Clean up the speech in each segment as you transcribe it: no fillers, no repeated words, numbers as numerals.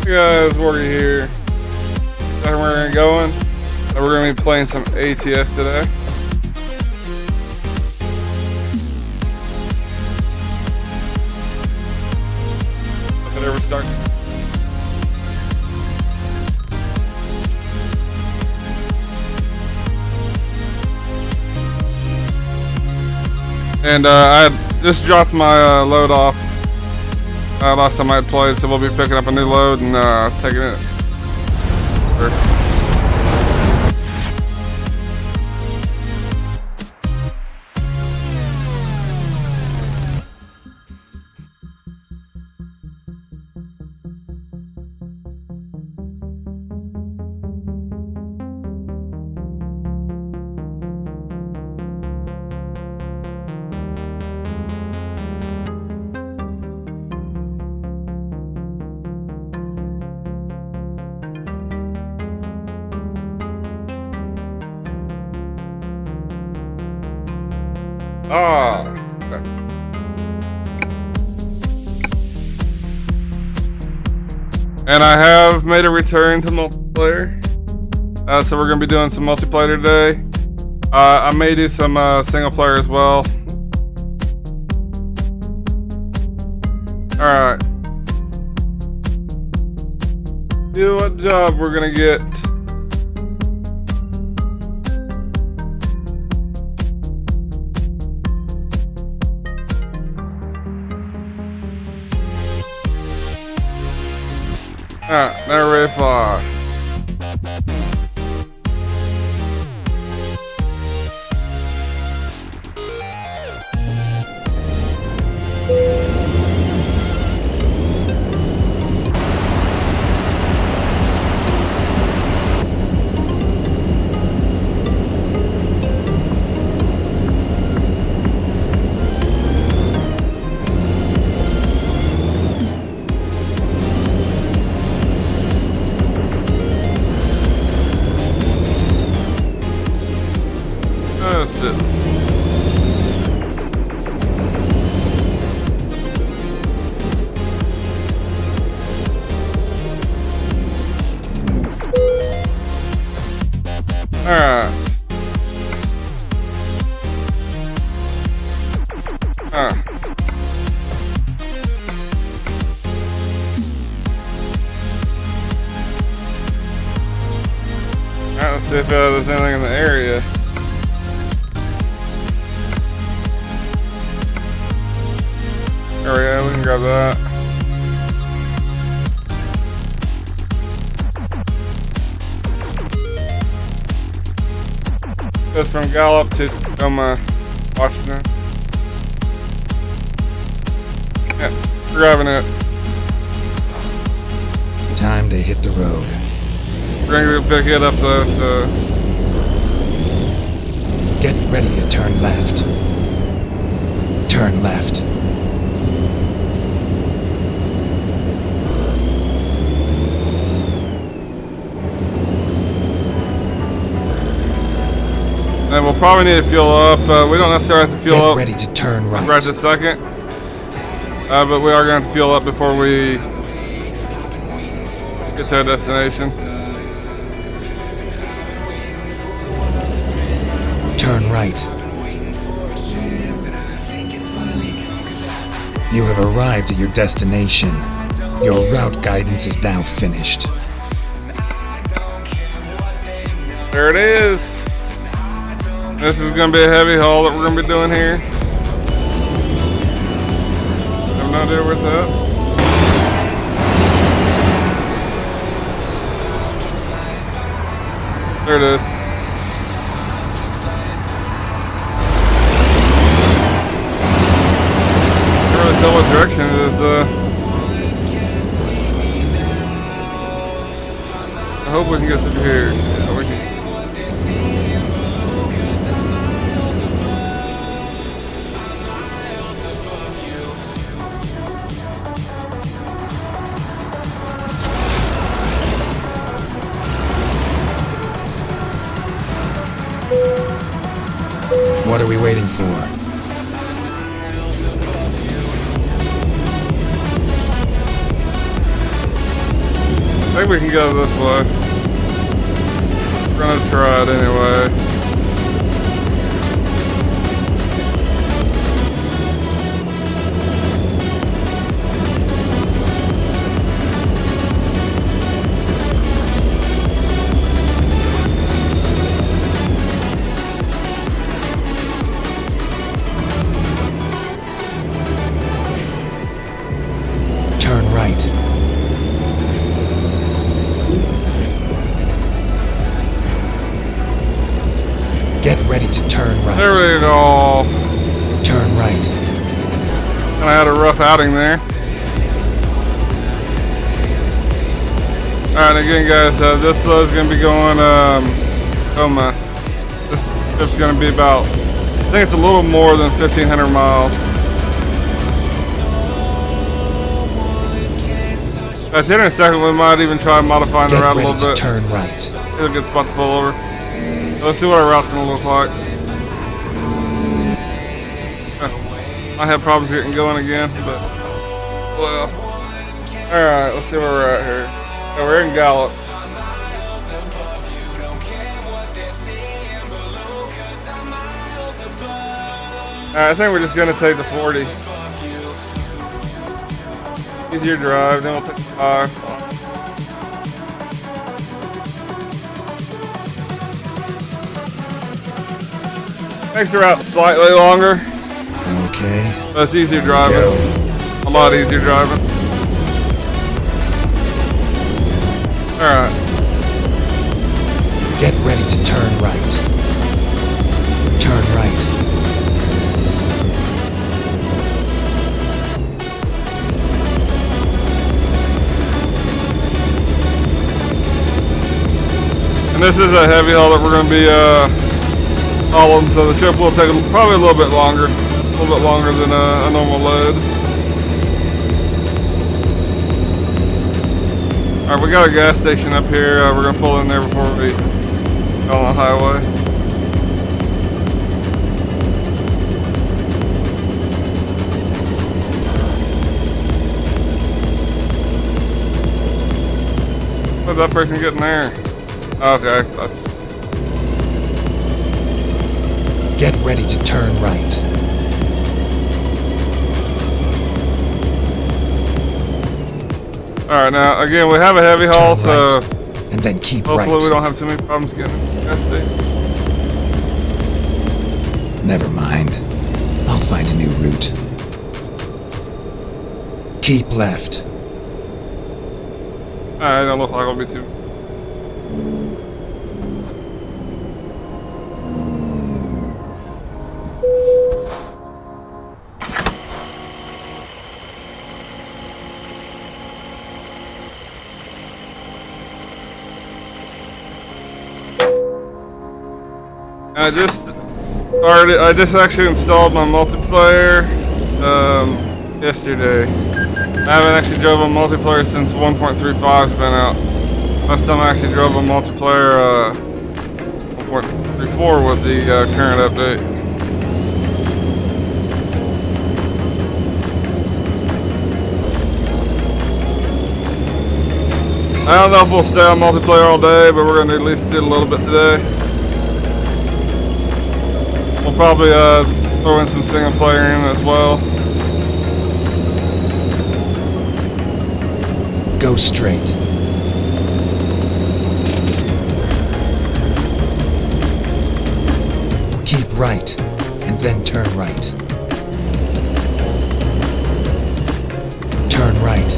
Guys, Worggy here. Where we're going. We're going to be playing some ATS today. If it ever starts. And I just dropped my load off last time I had played, so we'll be picking up a new load and taking it. Okay. And I have made a return to multiplayer. So we're going to be doing some multiplayer today. I may do some single player as well. Alright. See what job we're going to get. Alright, never very far. Alright. Alright, let's see if there's anything in the area. Oh yeah, we can grab that. Goes from Gallup to Washington. Yeah, grabbing it. Time to hit the road. We're gonna pick it up though, so. Get ready to turn left. Turn left. And we'll probably need to fuel up. We don't necessarily have to fuel up. Get ready to turn right. Right this second. But we are going to have to fuel up before we get to our destination. Turn right. You have arrived at your destination. Your route guidance is now finished. There it is. This is going to be a heavy haul that we're going to be doing here. Have no idea where it's at. There it is. Can't really tell what direction it is though. I hope we can get through here. Yeah, we can. What are we waiting for? think we can go this way. We're gonna try it anyway. Turn right. Get ready to turn right. There we go. Turn right. And I had a rough outing there. Alright, again guys, this load is going to be going, this trip's going to be about, I think it's a little more than 1,500 miles. At the end of the second, we might even try modifying the route a little bit. Turn right. It's a good spot to pull over. So let's see what our route's going to look like. I have problems getting going again, but, well. Alright, let's see where we're at here. So we're in Gallup. Alright, I think we're just going to take the 40. Easier drive, then we'll take the 5. Makes the route slightly longer. Okay. But it's easier driving. A lot easier driving. Alright. Get ready to turn right. Turn right. And this is a heavy haul that we're going to be hauling, so the trip will take probably a little bit longer than a normal load. Alright, we got a gas station up here. We're going to pull in there before we go on the highway. What's that person getting there? Okay. Get ready to turn right. Alright, now again, we have a heavy haul, so and then keep hopefully right. we don't have too many problems getting to the gas station. Never mind. I'll find a new route. Keep left. Alright, don't look like it'll be too. I just actually installed my multiplayer yesterday. I haven't actually drove a multiplayer since 1.35's been out. Last time I actually drove a multiplayer, 1.34 was the current update. I don't know if we'll stay on multiplayer all day, but we're going to at least do a little bit today. We'll probably throw in some single player in as well. Go straight. Keep right, and then turn right. Turn right.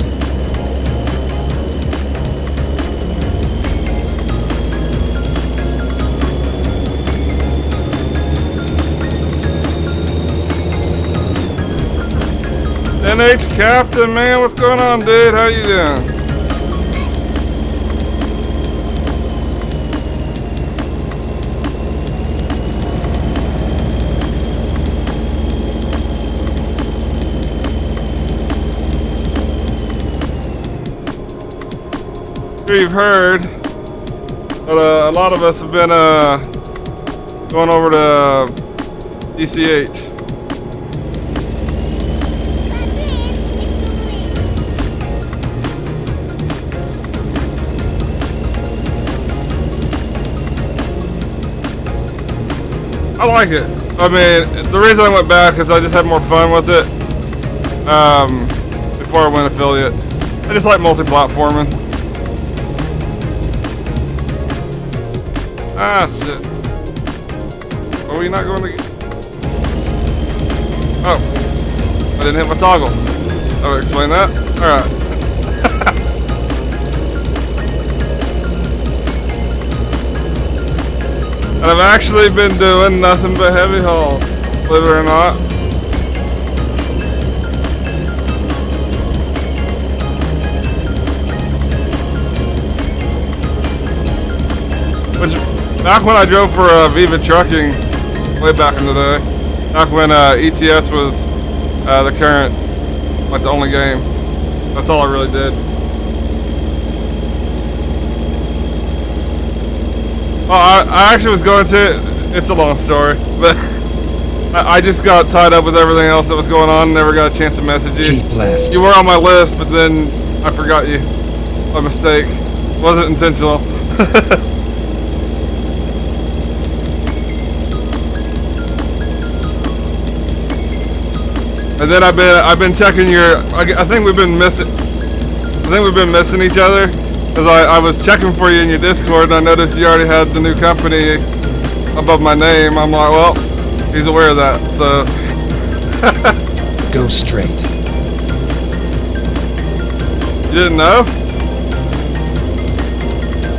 NH Captain, man, what's going on, dude? How you doing? Sure you've heard, but a lot of us have been going over to DCH. I like it. I mean, the reason I went back is I just had more fun with it. Before I went affiliate, I just like multi-platforming. Ah, shit. Are we not going to? Oh, I didn't hit my toggle. I would explain that. All right. And I've actually been doing nothing but heavy hauls, believe it or not. Which, back when I drove for Viva Trucking, way back in the day, back when ETS was the current, like the only game, that's all I really did. Well, I actually was going to, it's a long story, but I just got tied up with everything else that was going on, never got a chance to message you. Keep left. You were on my list, but then I forgot you, by mistake. Wasn't intentional. And then I've been checking your, I think we've been missing each other. Because I was checking for you in your Discord and I noticed you already had the new company above my name. I'm like, well, he's aware of that, so. Go straight. You didn't know?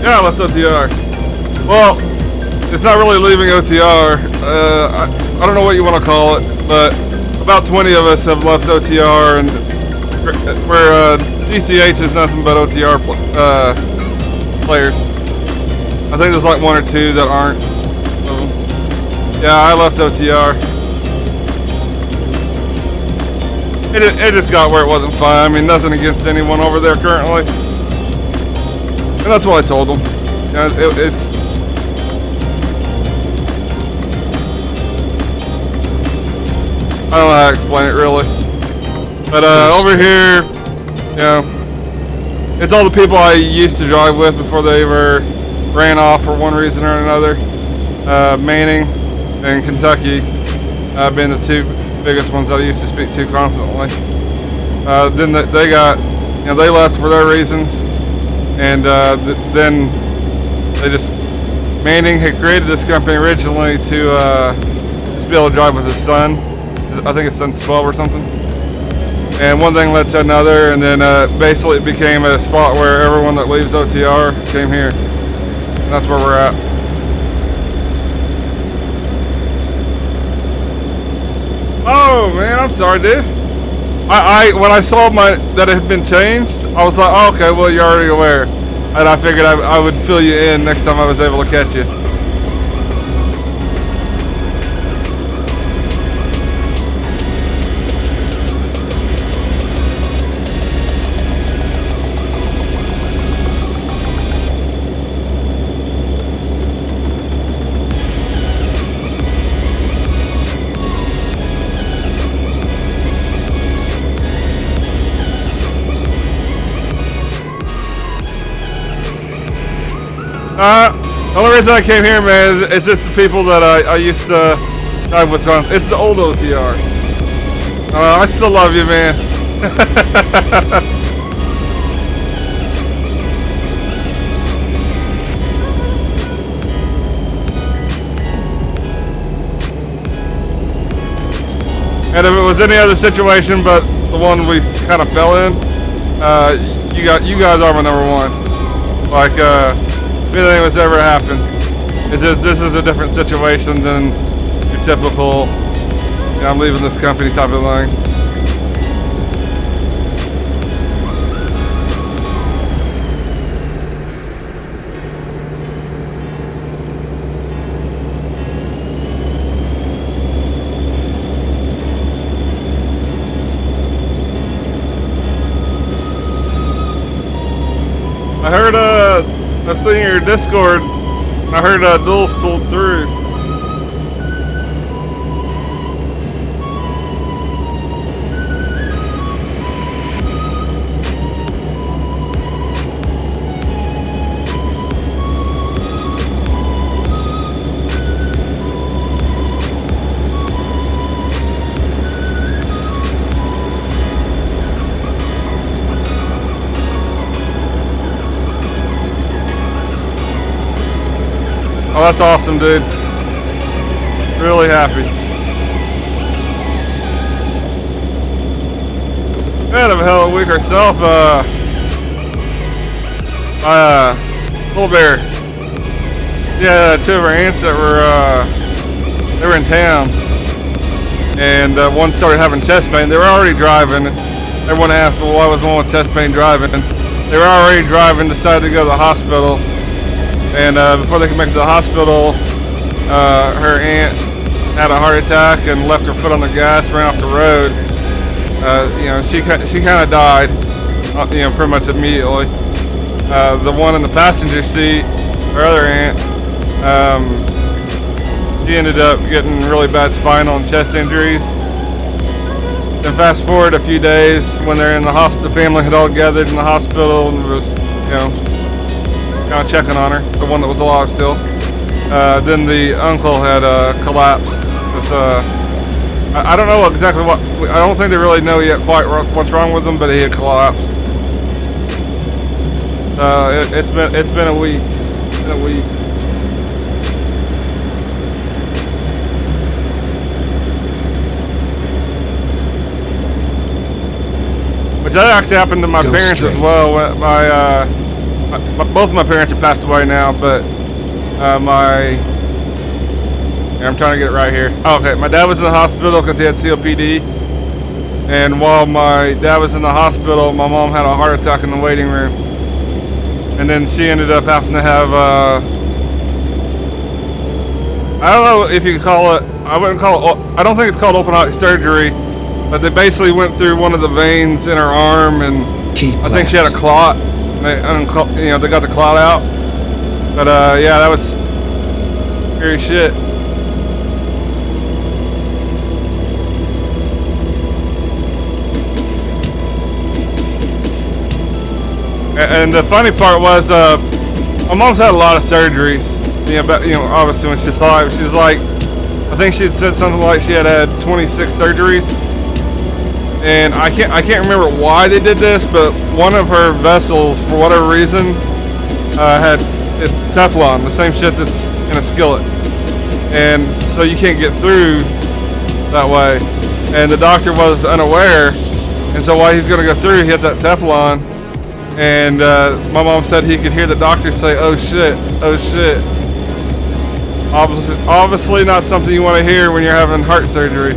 Yeah, I left OTR. Well, it's not really leaving OTR. I don't know what you want to call it, but about 20 of us have left OTR, and we're DCH is nothing but OTR players. I think there's like one or two that aren't. So, yeah, I left OTR. It just got where it wasn't fun. I mean, nothing against anyone over there currently. And that's what I told them. Yeah, it's... I don't know how to explain it really. But over here, you know, it's all the people I used to drive with before they ever ran off for one reason or another. Manning and Kentucky being the two biggest ones that I used to speak to constantly. Then they got, you know, they left for their reasons, and then they just, Manning had created this company originally to just be able to drive with his son. I think his son's 12 or something. And one thing led to another, and then basically it became a spot where everyone that leaves OTR came here. And that's where we're at. Oh man, I'm sorry, dude. When I saw that it had been changed, I was like, oh, okay, well you're already aware, and I figured I would fill you in next time I was able to catch you. The only reason I came here, man, is it's just the people that I used to drive with. It's the old OTR. I still love you, man. And if it was any other situation but the one we kind of fell in, you guys are my number one. Like, if anything was ever happened, it's just, this is a different situation than your typical, you know, I'm leaving this company type of thing. I heard I seen your Discord. I heard duels pulled through. Oh, that's awesome, dude. Really happy. We had a hell of a week ourselves. Little Bear. Yeah, two of our aunts that they were in town, and one started having chest pain. They were already driving. Everyone asked, well, why was one with chest pain driving? They were already driving, decided to go to the hospital, and before they could make it to the hospital, her aunt had a heart attack and left her foot on the gas, ran off the road. She kind of died, pretty much immediately. The one in the passenger seat, her other aunt, she ended up getting really bad spinal and chest injuries. Then fast forward a few days when they're in the hospital, the family had all gathered in the hospital and was, kind of checking on her, the one that was alive still. Then the uncle had collapsed with, I don't know exactly what, I don't think they really know yet quite what's wrong with him, but he had collapsed. It's been a week. It's been a week. Which that actually happened to my parents as well. Both of my parents have passed away now, but I'm trying to get it right here. Oh, okay, my dad was in the hospital because he had COPD, and while my dad was in the hospital, my mom had a heart attack in the waiting room, and then she ended up having to have I don't know if you could call it. I wouldn't call it. I don't think it's called open heart surgery. But they basically went through one of the veins in her arm, and I think she had a clot. They got the clot out. But yeah, that was scary shit. And the funny part was, my mom's had a lot of surgeries. Obviously when she's alive, she's like, I think she had said something like she had 26 surgeries. And I can't remember why they did this, but one of her vessels, for whatever reason, had Teflon, the same shit that's in a skillet, and so you can't get through that way. And the doctor was unaware, and so while he's gonna go through, he hit that Teflon, and my mom said he could hear the doctor say, "Oh shit, oh shit." Obviously not something you want to hear when you're having heart surgery.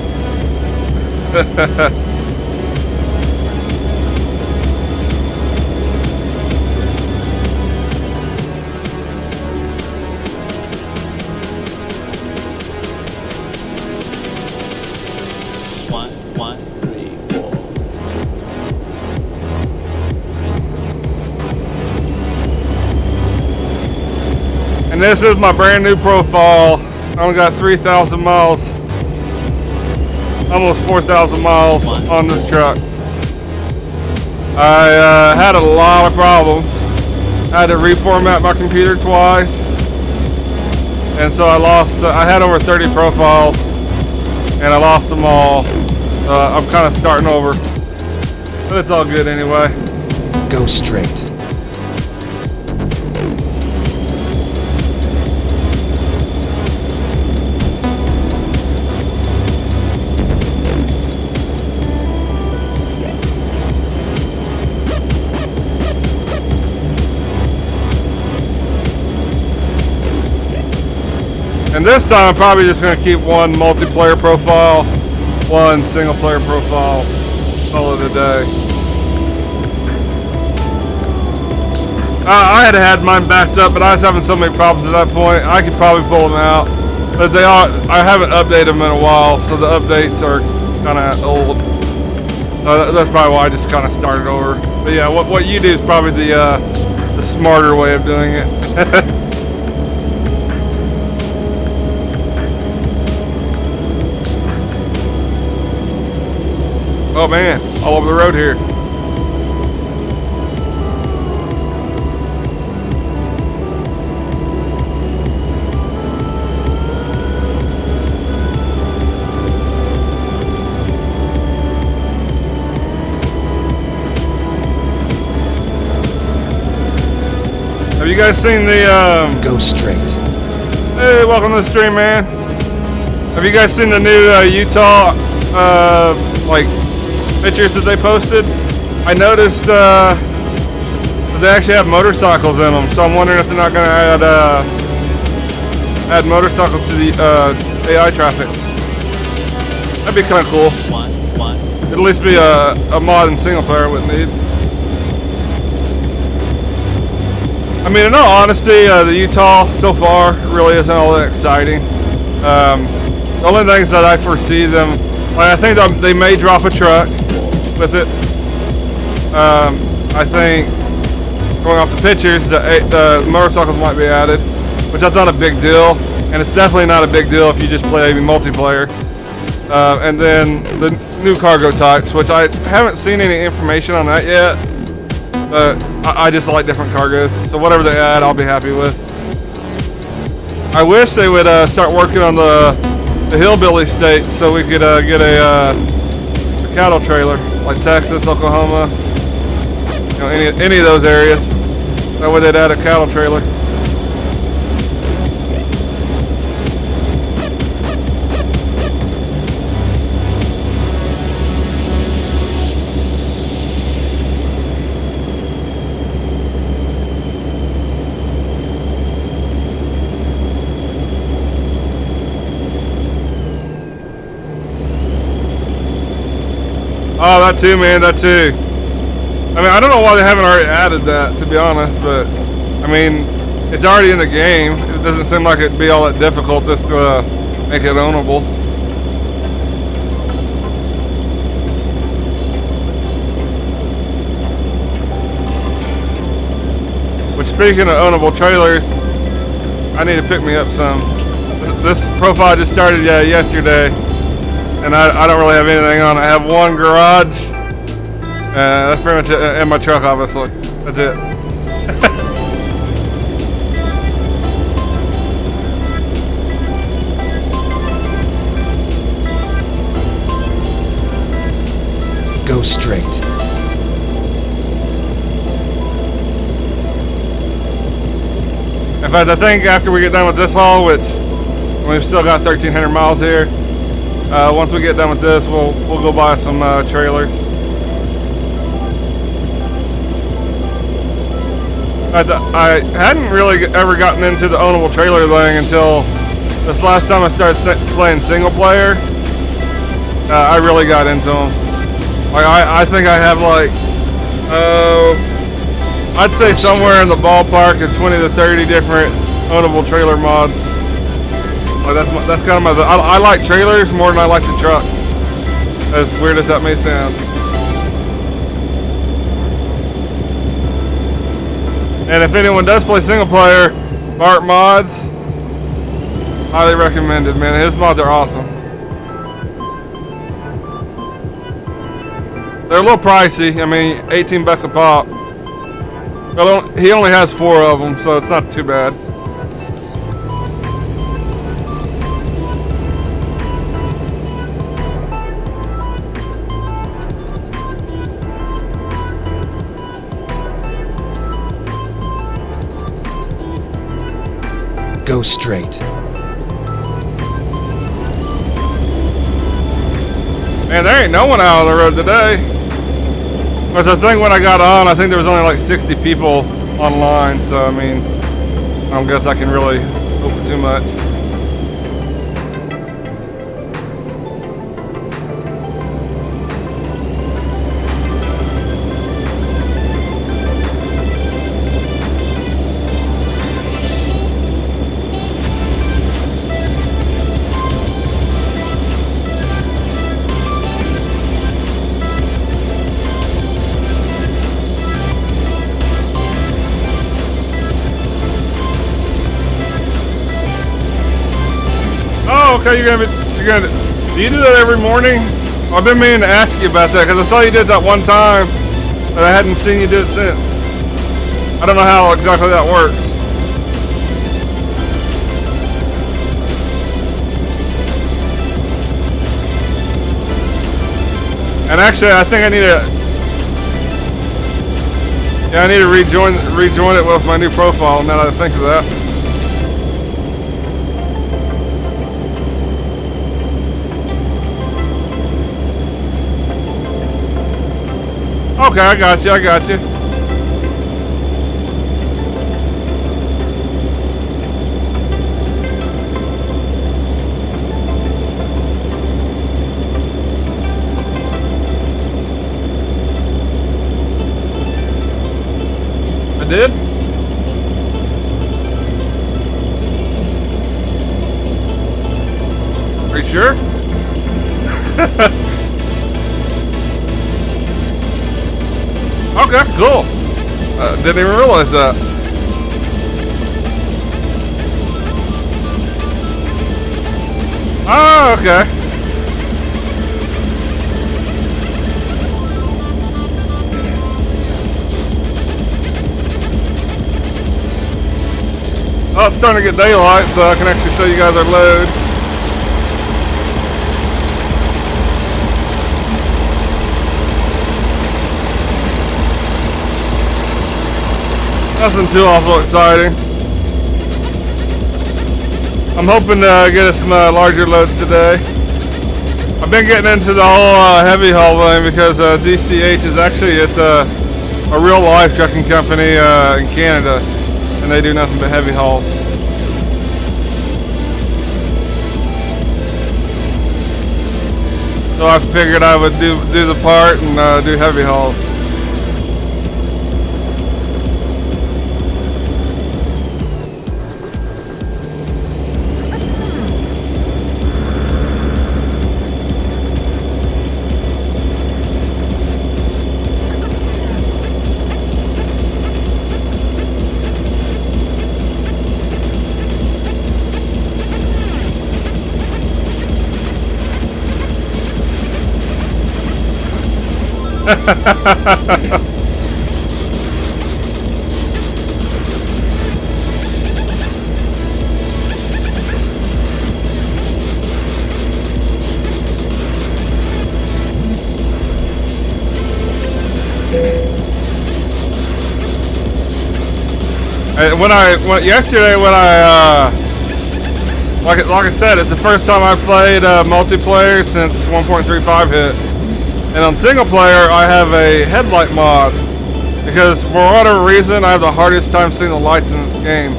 And this is my brand new profile. I only got 3,000 miles, almost 4,000 miles on this truck. I had a lot of problems. I had to reformat my computer twice, and so I had over 30 profiles, and I lost them all. I'm kind of starting over, but it's all good anyway. Go straight. And this time I'm probably just going to keep one multiplayer profile, one single player profile, call it a day. I had mine backed up, but I was having so many problems at that point, I could probably pull them out. But I haven't updated them in a while, so the updates are kind of old. That's probably why I just kind of started over. But yeah, what you do is probably the smarter way of doing it. Oh man, all over the road here. Have you guys seen the Go straight. Hey, welcome to the stream, man. Have you guys seen the new Utah like pictures that they posted? I noticed that they actually have motorcycles in them, so I'm wondering if they're not going to add motorcycles to the AI traffic. That'd be kind of cool. It'd at least be a mod in single player wouldn't need. I mean, in all honesty, the Utah so far really isn't all that exciting. The only things that I foresee them, like I think they may drop a truck with it. I think going off the pictures, the motorcycles might be added, which that's not a big deal, and it's definitely not a big deal if you just play multiplayer. And then the new cargo types, which I haven't seen any information on that yet, but I just like different cargos, so whatever they add, I'll be happy with. I wish they would start working on the hillbilly states so we could get a cattle trailer, like Texas, Oklahoma, you know, any of those areas. That way they'd add a cattle trailer. Oh, that too, man, that too. I mean, I don't know why they haven't already added that, to be honest, but, I mean, it's already in the game. It doesn't seem like it'd be all that difficult just to make it ownable. Which, speaking of ownable trailers, I need to pick me up some. This profile just started yesterday. And I don't really have anything on. I have one garage. That's pretty much it. And my truck, obviously. That's it. Go straight. In fact, I think after we get done with this haul, which we've still got 1,300 miles here, once we get done with this, we'll go buy some trailers. I hadn't really ever gotten into the ownable trailer thing until this last time I started playing single player. I really got into them. Like I think I have like, I'd say somewhere in the ballpark of 20 to 30 different ownable trailer mods. Like that's kind of my. I like trailers more than I like the trucks. As weird as that may sound. And if anyone does play single player, Bart Mods, highly recommended, man. His mods are awesome. They're a little pricey. I mean, 18 bucks a pop. But he only has 4 of them, so it's not too bad. Go straight. Man, there ain't no one out on the road today. Because I think when I got on, I think there was only like 60 people online. So, I mean, I don't guess I can really hope for too much. Okay, you're gonna. Do you do that every morning? I've been meaning to ask you about that because I saw you did that one time, but I hadn't seen you do it since. I don't know how exactly that works. And actually, I think I need to. Yeah, I need to rejoin it with my new profile. Now that I think of that. Okay, I got you. I got you. I did? Are you sure? Okay, cool. Didn't even realize that. Oh, okay. Oh, it's starting to get daylight, so I can actually show you guys our load. Nothing too awful exciting. I'm hoping to get us some larger loads today. I've been getting into the whole heavy haul thing because DCH is actually it's a real life trucking company in Canada, and they do nothing but heavy hauls. So I figured I would do the part and do heavy hauls. Yesterday when I like I said, it's the first time I played multiplayer since 1.35 hit. And on single player, I have a headlight mod because for whatever reason, I have the hardest time seeing the lights in this game.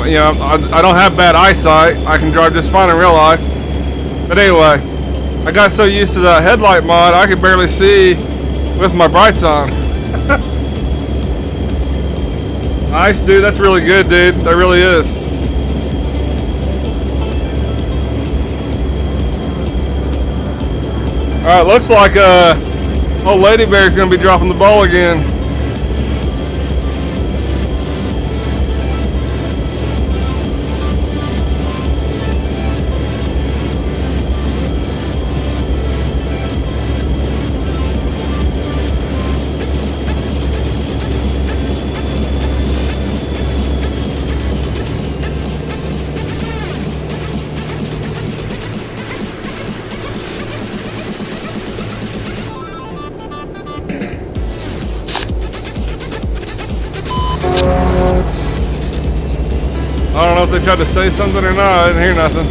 You know, I don't have bad eyesight. I can drive just fine in real life. But anyway, I got so used to the headlight mod, I could barely see with my brights on. Nice, dude. That's really good, dude. That really is. Alright, looks like old Lady Bear's gonna be dropping the ball again. I don't know if they tried to say something or not. I didn't hear nothing.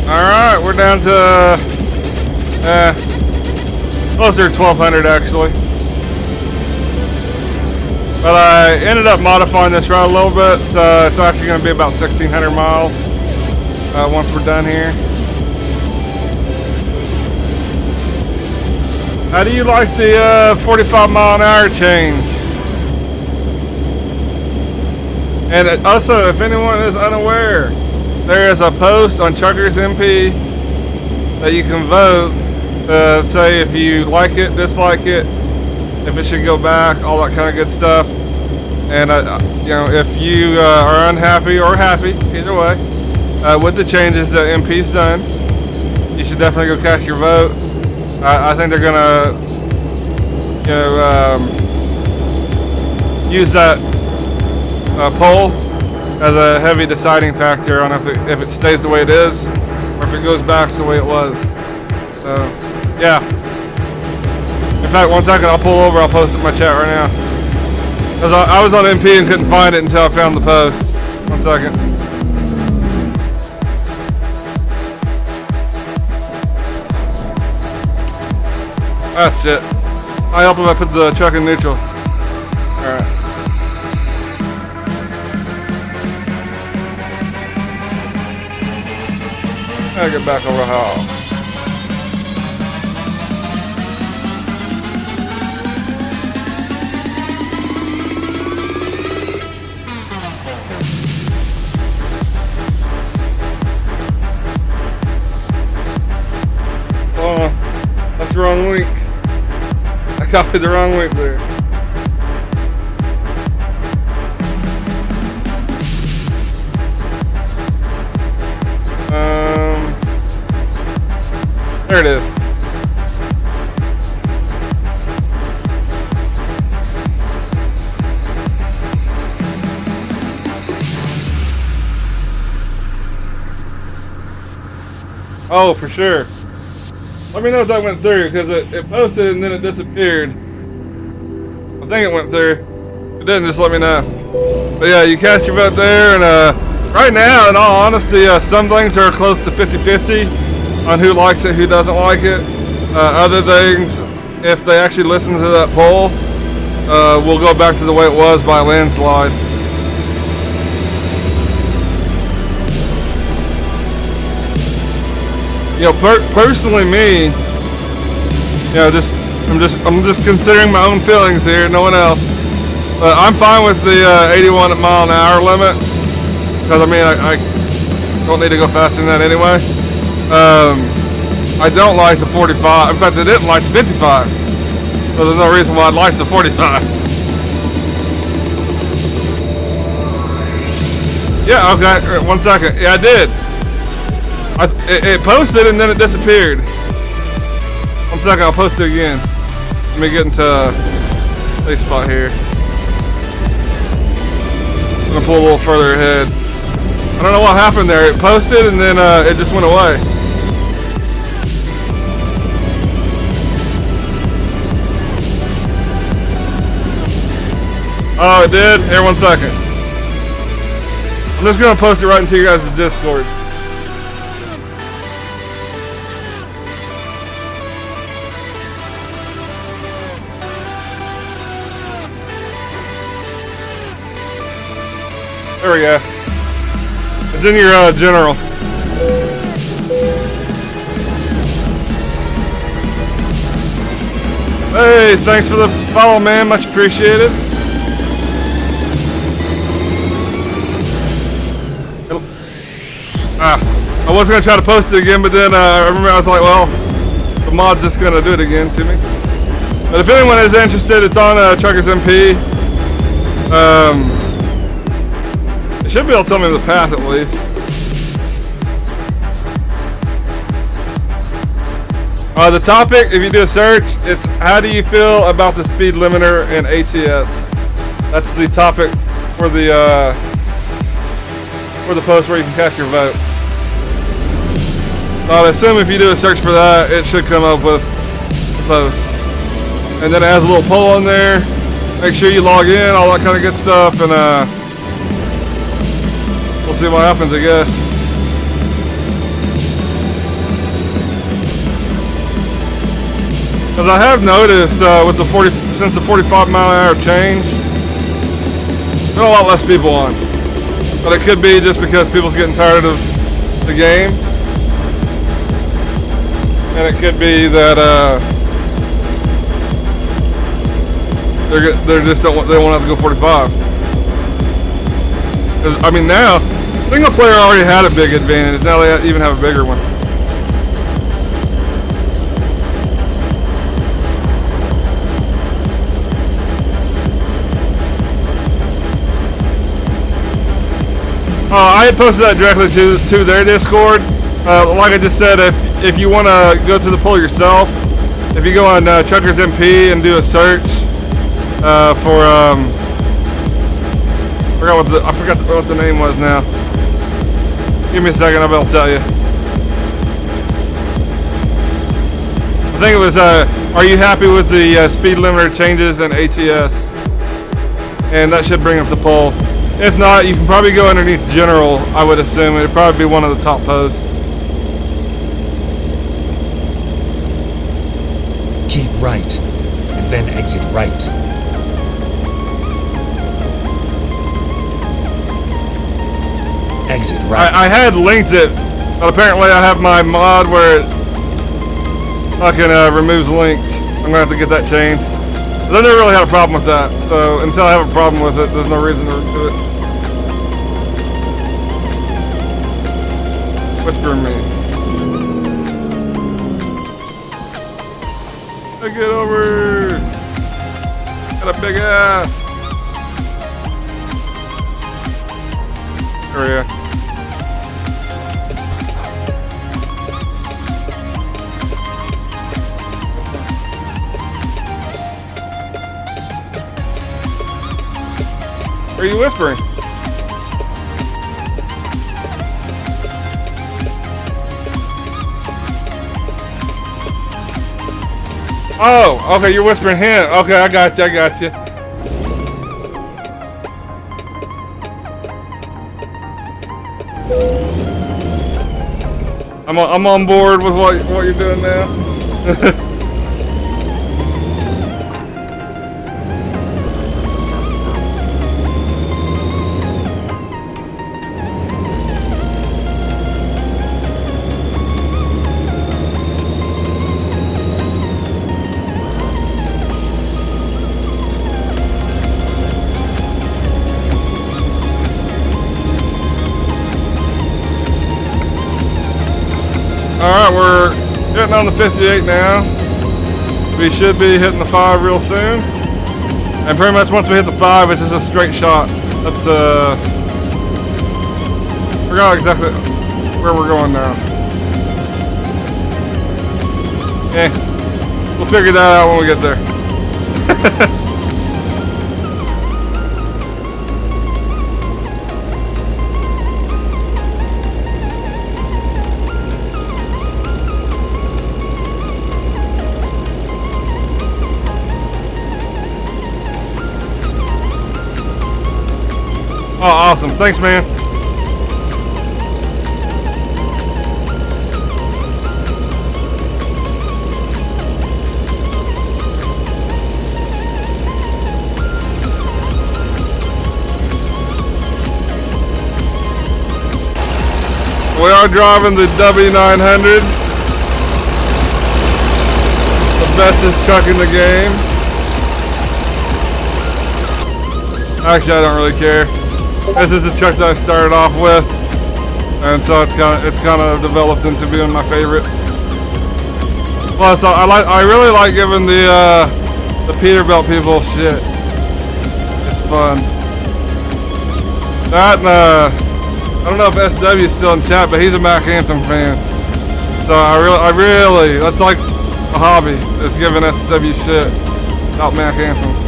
Alright, we're down to closer to 1200 actually. But I ended up modifying this route a little bit, so it's actually going to be about 1600 miles. Once we're done here. How do you like the 45 mile an hour change? And also, if anyone is unaware, there is a post on Truckers MP that you can vote to say if you like it, dislike it, if it should go back, all that kind of good stuff. And you know, if you are unhappy or happy, either way, with the changes that MP's done, you should definitely go cast your vote. I think they're gonna, you know, use that poll as a heavy deciding factor on if it stays the way it is or if it goes back to the way it was. So, yeah. In fact, one second, I'll pull over. I'll post it in my chat right now. Cause I was on MP and couldn't find it until I found the post. 1 second. That's it. I help if I put the truck in neutral. Alright. Gotta get back over how. Oh, that's the wrong link. I copied the wrong link there. There it is. Oh, for sure. Let me know if that went through, because it posted and then it disappeared. I think it went through. If it didn't, just let me know. But yeah, you cast your vote there, and right now, in all honesty, some things are close to 50-50 on who likes it, who doesn't like it. Other things, if they actually listen to that poll, we'll go back to the way it was by a landslide. You know, personally, me, you know, I'm just considering my own feelings here, no one else. But I'm fine with the 81 mile an hour limit, because I mean, I don't need to go faster than that anyway. I don't like the 45. In fact, I didn't like the 55. So there's no reason why I'd like the 45. Yeah, okay. 1 second. Yeah, I did. It posted and then it disappeared. 1 second, I'll post it again. Let me get into a spot here. I'm gonna pull a little further ahead. I don't know what happened there. It posted and then it just went away. Oh, it did? Here, 1 second. I'm just gonna post it right into you guys' Discord. There we go. It's in your general. Hey, thanks for the follow, man. Much appreciated. I was gonna try to post it again, but then I remember I was like, well, the mod's just gonna do it again to me. But if anyone is interested, it's on Truckers MP. It should be able to tell me the path at least. The topic, if you do a search, it's how do you feel about the speed limiter in ATS? That's the topic for the post where you can cast your vote. I assume if you do a search for that, it should come up with the post. And then it has a little poll on there. Make sure you log in, all that kind of good stuff, and we'll see what happens, I guess. Because I have noticed with the since the 45 mile an hour change, there are a lot less people on. But it could be just because people's getting tired of the game. And it could be that they just don't want, they won't have to go 45. Because I mean now, single player already had a big advantage. Now they even have a bigger one. I had posted that directly to their Discord. Like I just said, if you want to go through the poll yourself, if you go on Truckers MP and do a search for I forgot what the name was now. Give me a second, I'll be able to tell you. I think it was, are you happy with the speed limiter changes in ATS? And that should bring up the poll. If not, you can probably go underneath general, I would assume. It'd probably be one of the top posts. Keep right, and then exit right. Exit right. I had linked it, but apparently I have my mod where it fucking removes links. I'm gonna have to get that changed. I never really had a problem with that, so until I have a problem with it, there's no reason to do it. Whisper me. Hey, get over! Got a big ass! There we go. Are you whispering? Oh, okay, you're whispering him. Okay, I got you. I'm on board with what you're doing now. Alright, we're getting on the 58 now. We should be hitting the 5 real soon. And pretty much once we hit the 5, it's just a straight shot. That's, forgot exactly where we're going now. We'll figure that out when we get there. Oh, awesome. Thanks, man. We are driving the W900. The bestest truck in the game. Actually, I don't really care. This is the truck that I started off with, and so it's kind of developed into being my favorite. Plus, I really like giving the Peterbilt people shit. It's fun. That I don't know if SW is still in chat, but he's a Mac Anthem fan. So I really that's like a hobby, is giving SW shit about Mac Anthems.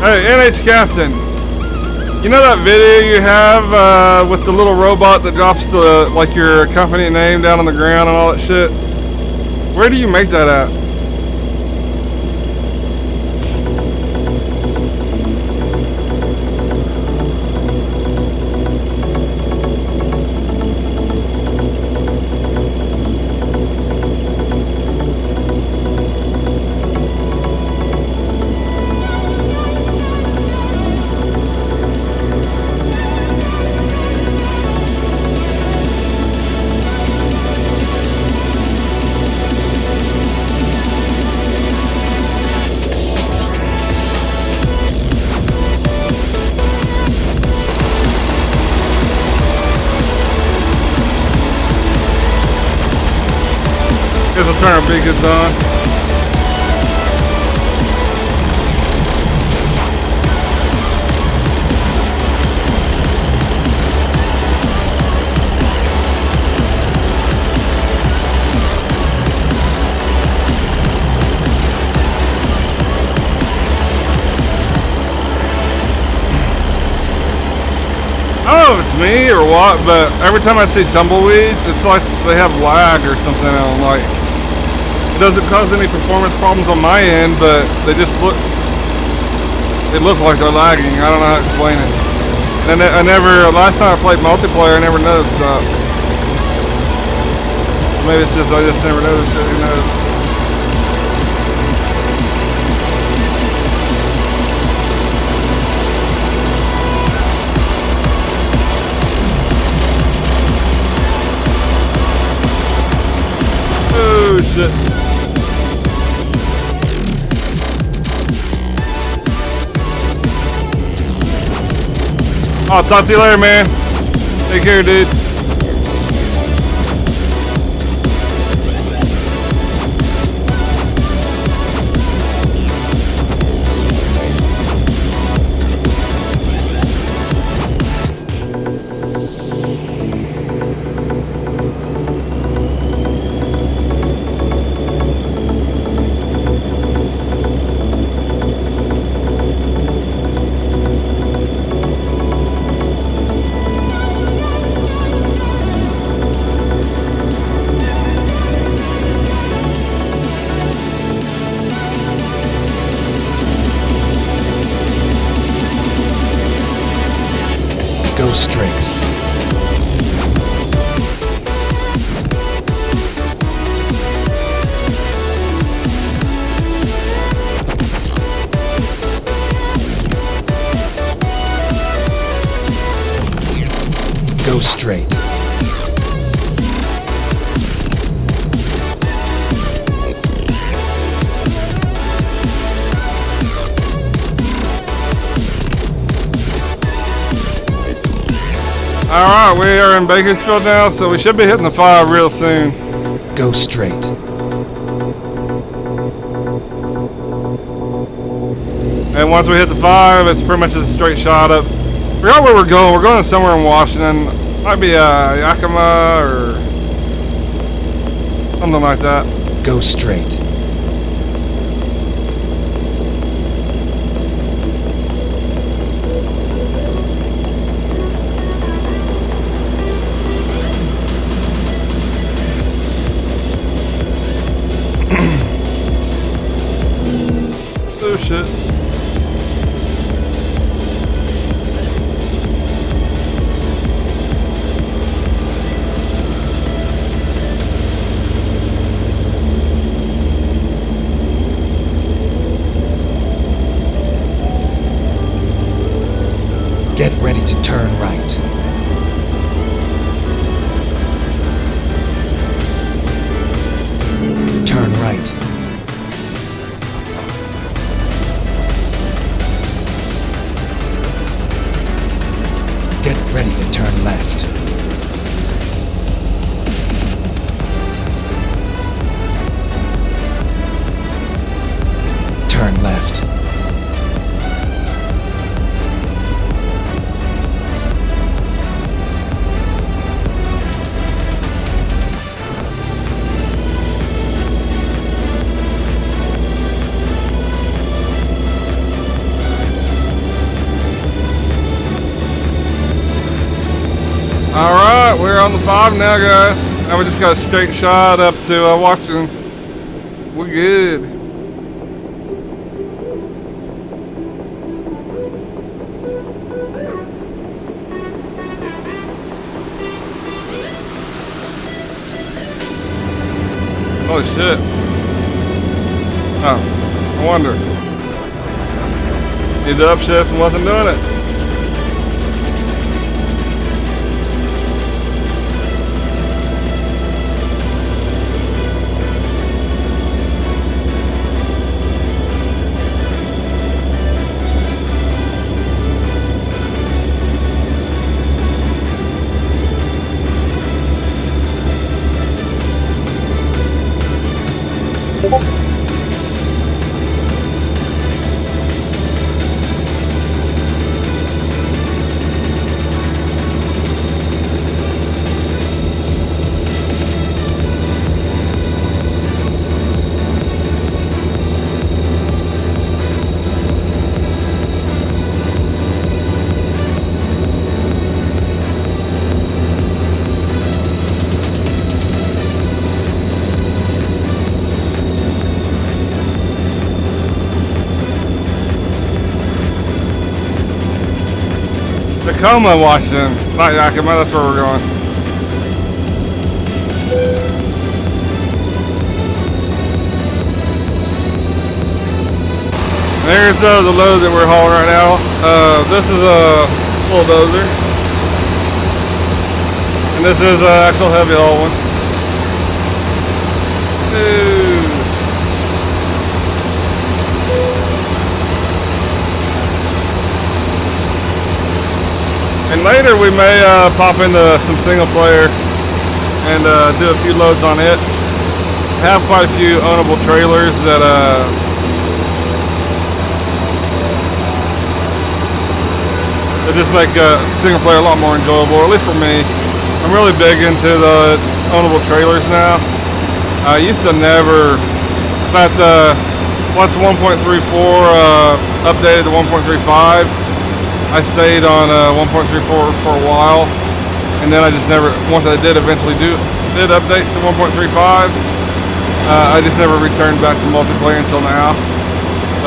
Hey, NH Captain, you know that video you have with the little robot that drops the, like, your company name down on the ground and all that shit? Where do you make that at? Guess I'll turn our beacons on. know if it's me or what, but every time I see tumbleweeds, it's like they have lag or something. I'm like, it doesn't cause any performance problems on my end, but they just look like they're lagging. I don't know how to explain it. And I never, last time I played multiplayer, I never noticed that. Maybe it's just, I just never noticed it, who knows. Oh shit. I'll talk to you later, man. Take care, dude. Go straight. Go straight. Alright, we are in Bakersfield now, so we should be hitting the 5 real soon. Go straight. And once we hit the 5, it's pretty much just a straight shot up. Forgot where we're going. We're going somewhere in Washington. Might be Yakima or something like that. Go straight. Oh shit. Get ready to turn right. Turn right. Get ready to turn left. Turn left. Alright, we're on the 5 now, guys. Now we just got a straight shot up to Washington. We're good. Holy shit. Oh, I wonder. Need to upshift and wasn't doing it. Tacoma, Washington. Not Yakima, that's where we're going. There's the load that we're hauling right now. This is a bulldozer. And this is an actual heavy haul one. Dude. And later we may pop into some single player and do a few loads on it. I have quite a few ownable trailers that just make single player a lot more enjoyable, at least for me. I'm really big into the ownable trailers now. I used to never, but once 1.34 updated to 1.35, I stayed on 1.34 for a while, and then I just never, once I did eventually did update to 1.35, I just never returned back to multiplayer until now.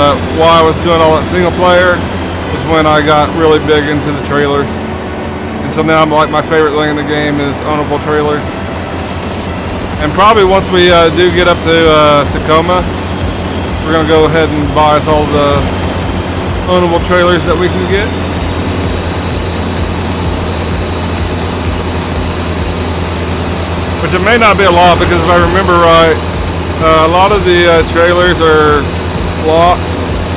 But while I was doing all that single player was when I got really big into the trailers. And so now like my favorite thing in the game is ownable trailers. And probably once we do get up to Tacoma, we're gonna go ahead and buy us all the ownable trailers that we can get. Which it may not be a lot, because if I remember right, a lot of the trailers are blocked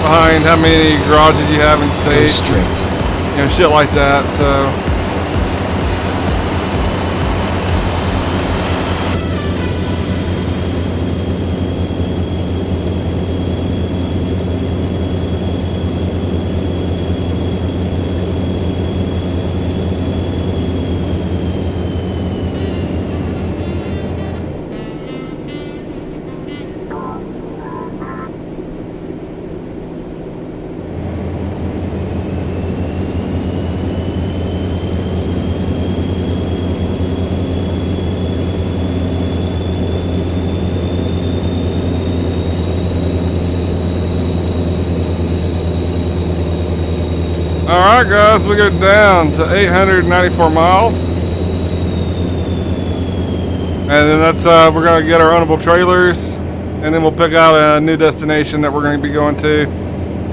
behind how many garages you have in state, you know, shit like that. So alright guys, we go down to 894 miles. And then that's, we're going to get our ownable trailers. And then we'll pick out a new destination that we're going to be going to.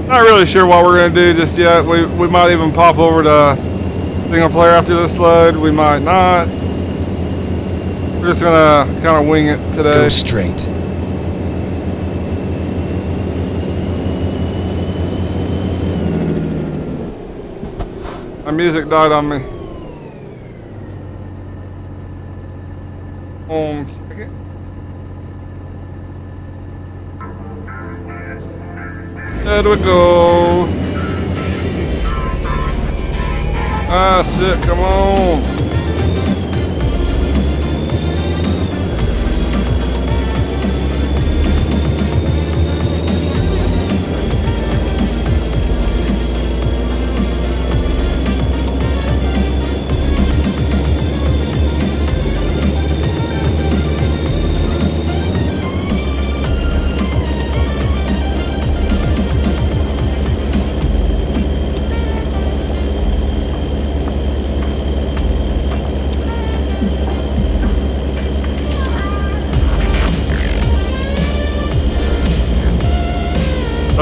Not really sure what we're going to do just yet. We might even pop over to single player after this load. We might not. We're just going to kind of wing it today. Go straight. My music died on me. Second. There we go. Ah, shit, come on.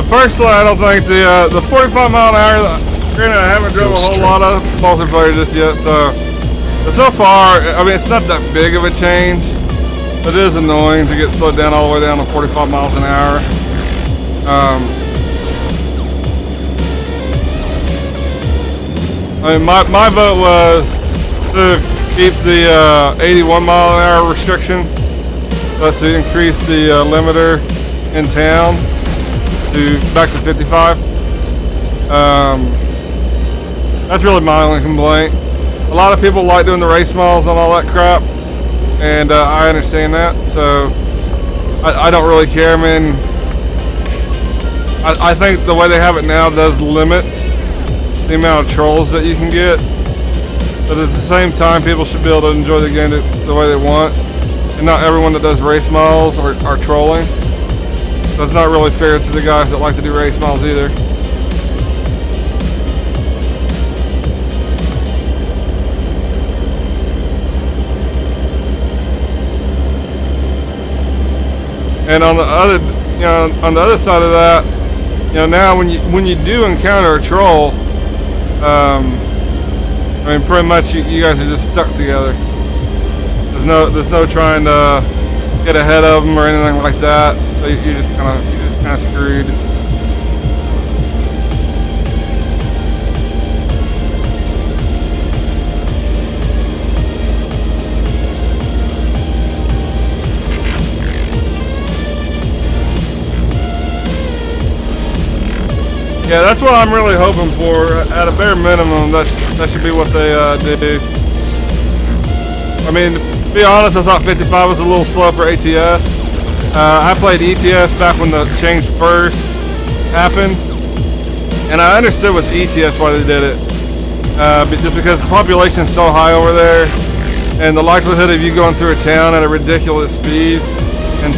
Personally, I don't think the 45 mile an hour, granted I haven't driven a whole lot of multiplayer just yet, so far, I mean, it's not that big of a change. It is annoying to get slowed down all the way down to 45 miles an hour. I mean, my vote was to keep the 81 mile an hour restriction, but to increase the limiter in town back to 55. That's really my only complaint. A lot of people like doing the race miles and all that crap, and I understand that, so I don't really care. I mean, I think the way they have it now does limit the amount of trolls that you can get, but at the same time, people should be able to enjoy the game the way they want, and not everyone that does race miles are trolling. So it's not really fair to the guys that like to do race miles either. And on the other, on the other side of that, now when you do encounter a troll, I mean, pretty much you guys are just stuck together. There's no trying to get ahead of them or anything like that. So you're just kind of screwed. Yeah, that's what I'm really hoping for. At a bare minimum, that should be what they do. I mean, to be honest, I thought 55 was a little slow for ATS. I played ETS back when the change first happened, and I understood with ETS why they did it. Just because the population is so high over there, and the likelihood of you going through a town at a ridiculous speed and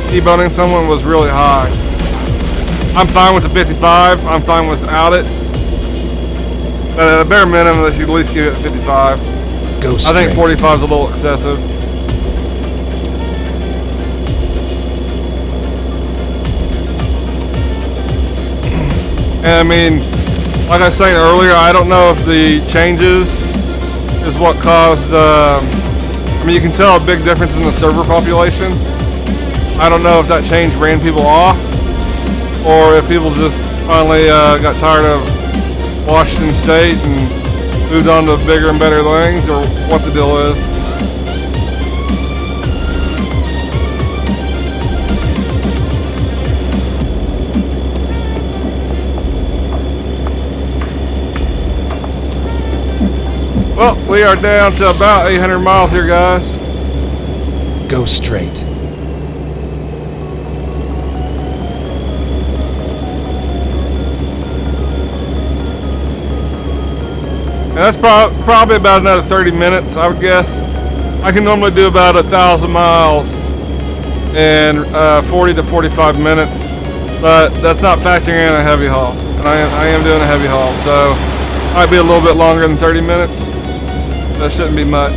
T-boning someone was really high. I'm fine with the 55. I'm fine without it. But at a bare minimum, they should at least give it 55. I think 45 is a little excessive. And I mean, like I was saying earlier, I don't know if the changes is what caused. I mean, you can tell a big difference in the server population. I don't know if that change ran people off, or if people just finally got tired of Washington State and moved on to bigger and better things, or what the deal is. Well, we are down to about 800 miles here, guys. Go straight. And that's probably about another 30 minutes, I would guess. I can normally do about 1,000 miles in 40 to 45 minutes, but that's not factoring in a heavy haul. And I am doing a heavy haul, so might be a little bit longer than 30 minutes. That shouldn't be much.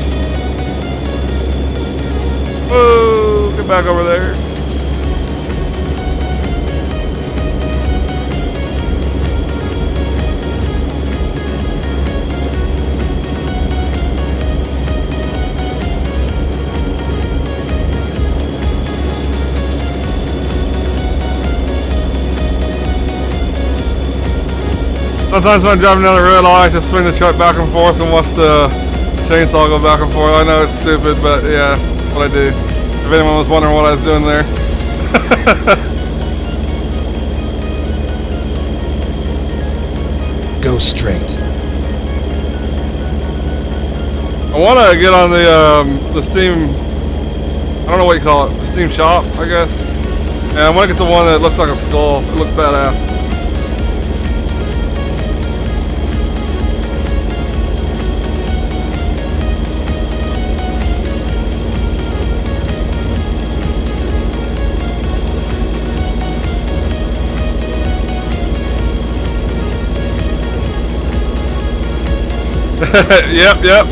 Whoa, get back over there. Sometimes when I'm driving down the road, I like to swing the truck back and forth and watch the chainsaw go back and forth. I know it's stupid, but yeah, that's what I do. If anyone was wondering what I was doing there. Go straight. I want to get on the Steam, I don't know what you call it, the Steam shop, I guess. And I want to get the one that looks like a skull. It looks badass. Yep.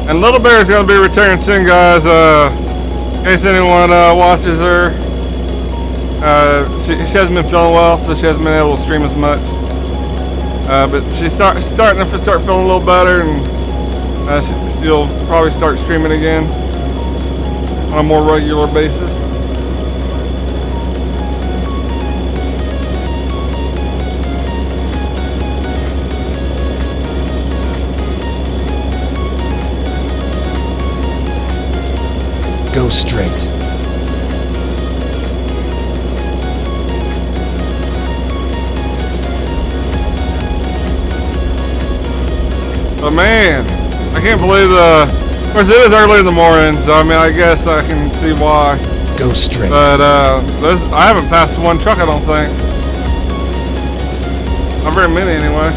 And Little Bear is going to be returning soon, guys. In case anyone watches her, she hasn't been feeling well, so she hasn't been able to stream as much. But she's starting to start feeling a little better, and she'll probably start streaming again on a more regular basis. Go straight. But man, I can't believe of course it is early in the morning, so I mean I guess I can see why. Go straight. But I haven't passed one truck, I don't think. Not very many anyway.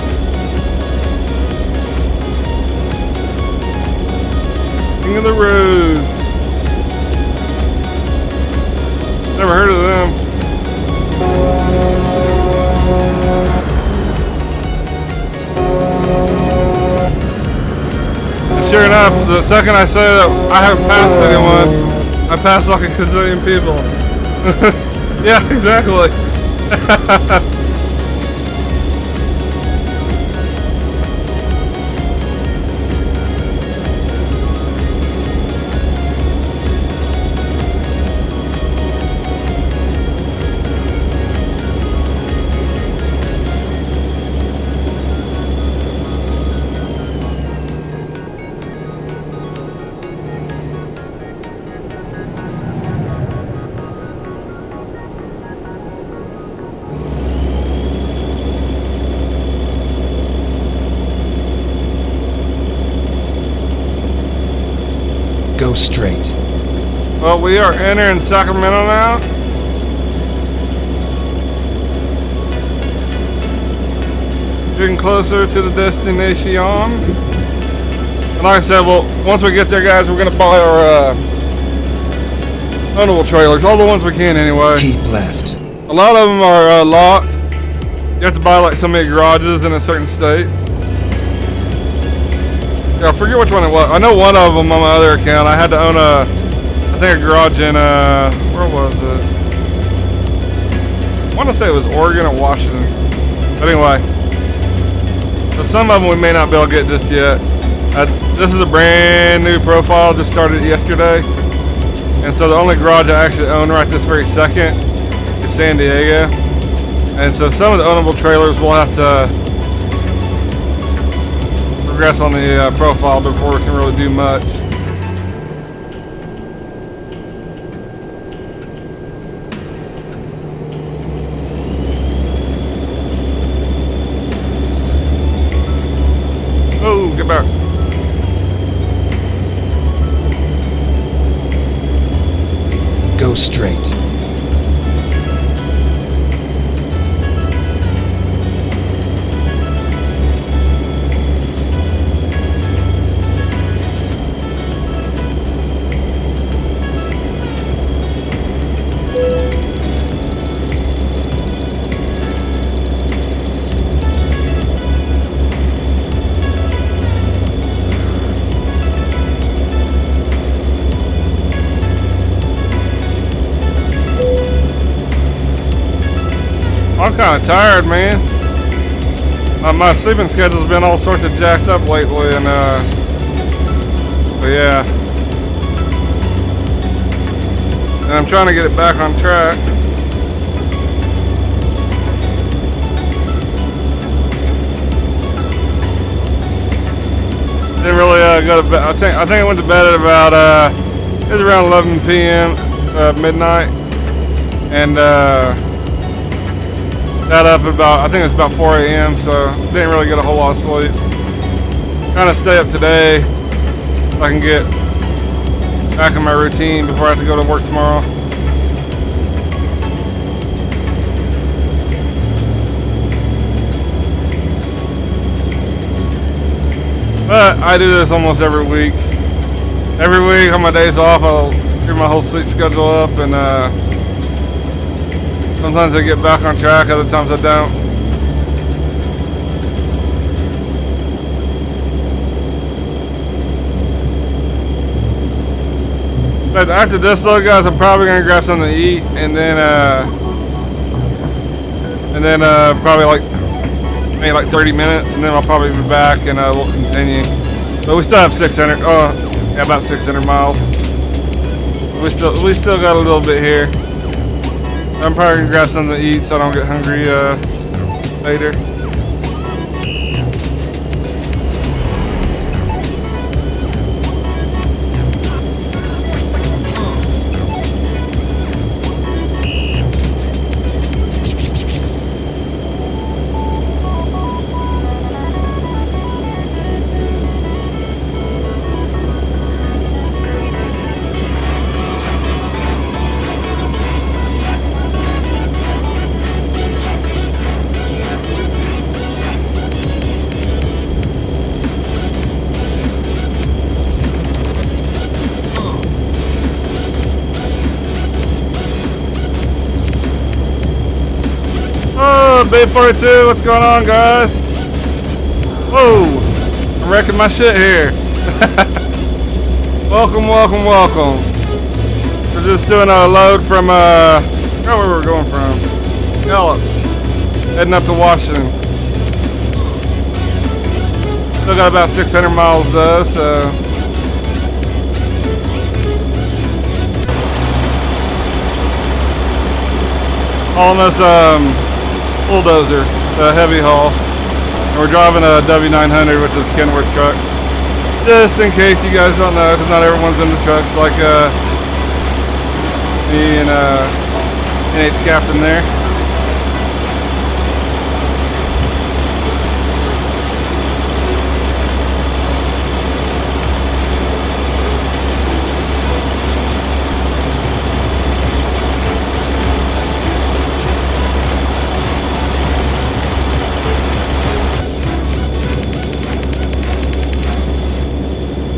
King of the roads. Never heard of them. enough, the second I say that I haven't passed anyone, I passed like a gazillion people. Yeah, exactly. Go straight. Well, we are entering Sacramento now. Getting closer to the destination. And like I said, well, once we get there, guys, we're gonna buy our ownable trailers, all the ones we can anyway. Keep left. A lot of them are locked. You have to buy like so many garages in a certain state. Yeah, I forget which one it was. I know one of them on my other account. I had to own I think a garage in, where was it? I want to say it was Oregon or Washington. But anyway. So some of them we may not be able to get just yet. This is a brand new profile, just started yesterday. And so the only garage I actually own right this very second is San Diego. And so some of the ownable trailers will have to progress on the profile before we can really do much. Oh, get back. Go straight. I'm kind of tired, man. My sleeping schedule's been all sorts of jacked up lately, and but yeah. And I'm trying to get it back on track. Didn't really go to bed. I think I went to bed at about it was around 11 p.m. Midnight, and got up at about, I think it was about 4 a.m. so didn't really get a whole lot of sleep. Kind of stay up today so I can get back in my routine before I have to go to work tomorrow. But I do this almost every week. Every week on my days off, I'll screw my whole sleep schedule up, and sometimes I get back on track, other times I don't. But after this though, guys, I'm probably gonna grab something to eat, and then probably like maybe like 30 minutes, and then I'll probably be back, and we'll continue. But we still have 600. Oh, yeah, about 600 miles. We still got a little bit here. I'm probably gonna grab something to eat so I don't get hungry later. B42, what's going on, guys? Whoa, I'm wrecking my shit here. Welcome, welcome, welcome. We're just doing a load from, I forgot where we were going from. Gallup. Heading up to Washington. Still got about 600 miles though, so. On this, bulldozer, a heavy haul. And we're driving a W900, which is a Kenworth truck. Just in case you guys don't know, because not everyone's into trucks like me and NH Captain there.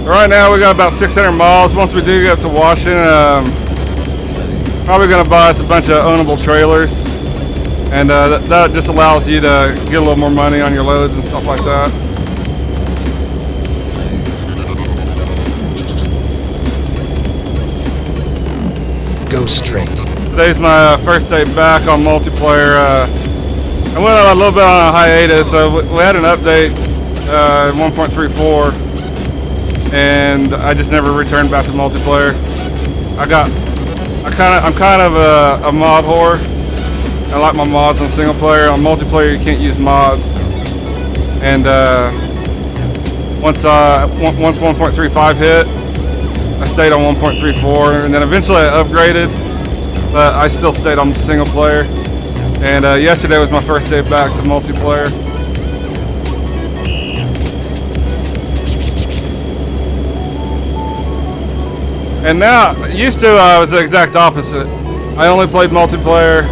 Right now we got about 600 miles. Once we do get to Washington, probably going to buy us a bunch of ownable trailers, and that just allows you to get a little more money on your loads and stuff like that. Go straight. Today's my first day back on multiplayer. I went a little bit on a hiatus, so we had an update in 1.34. And I just never returned back to multiplayer. I'm kind of a mod whore. I like my mods on single player. On multiplayer, you can't use mods. And once 1.35 hit, I stayed on 1.34, and then eventually I upgraded, but I still stayed on single player. And yesterday was my first day back to multiplayer. And now, used to, I was the exact opposite. I only played multiplayer.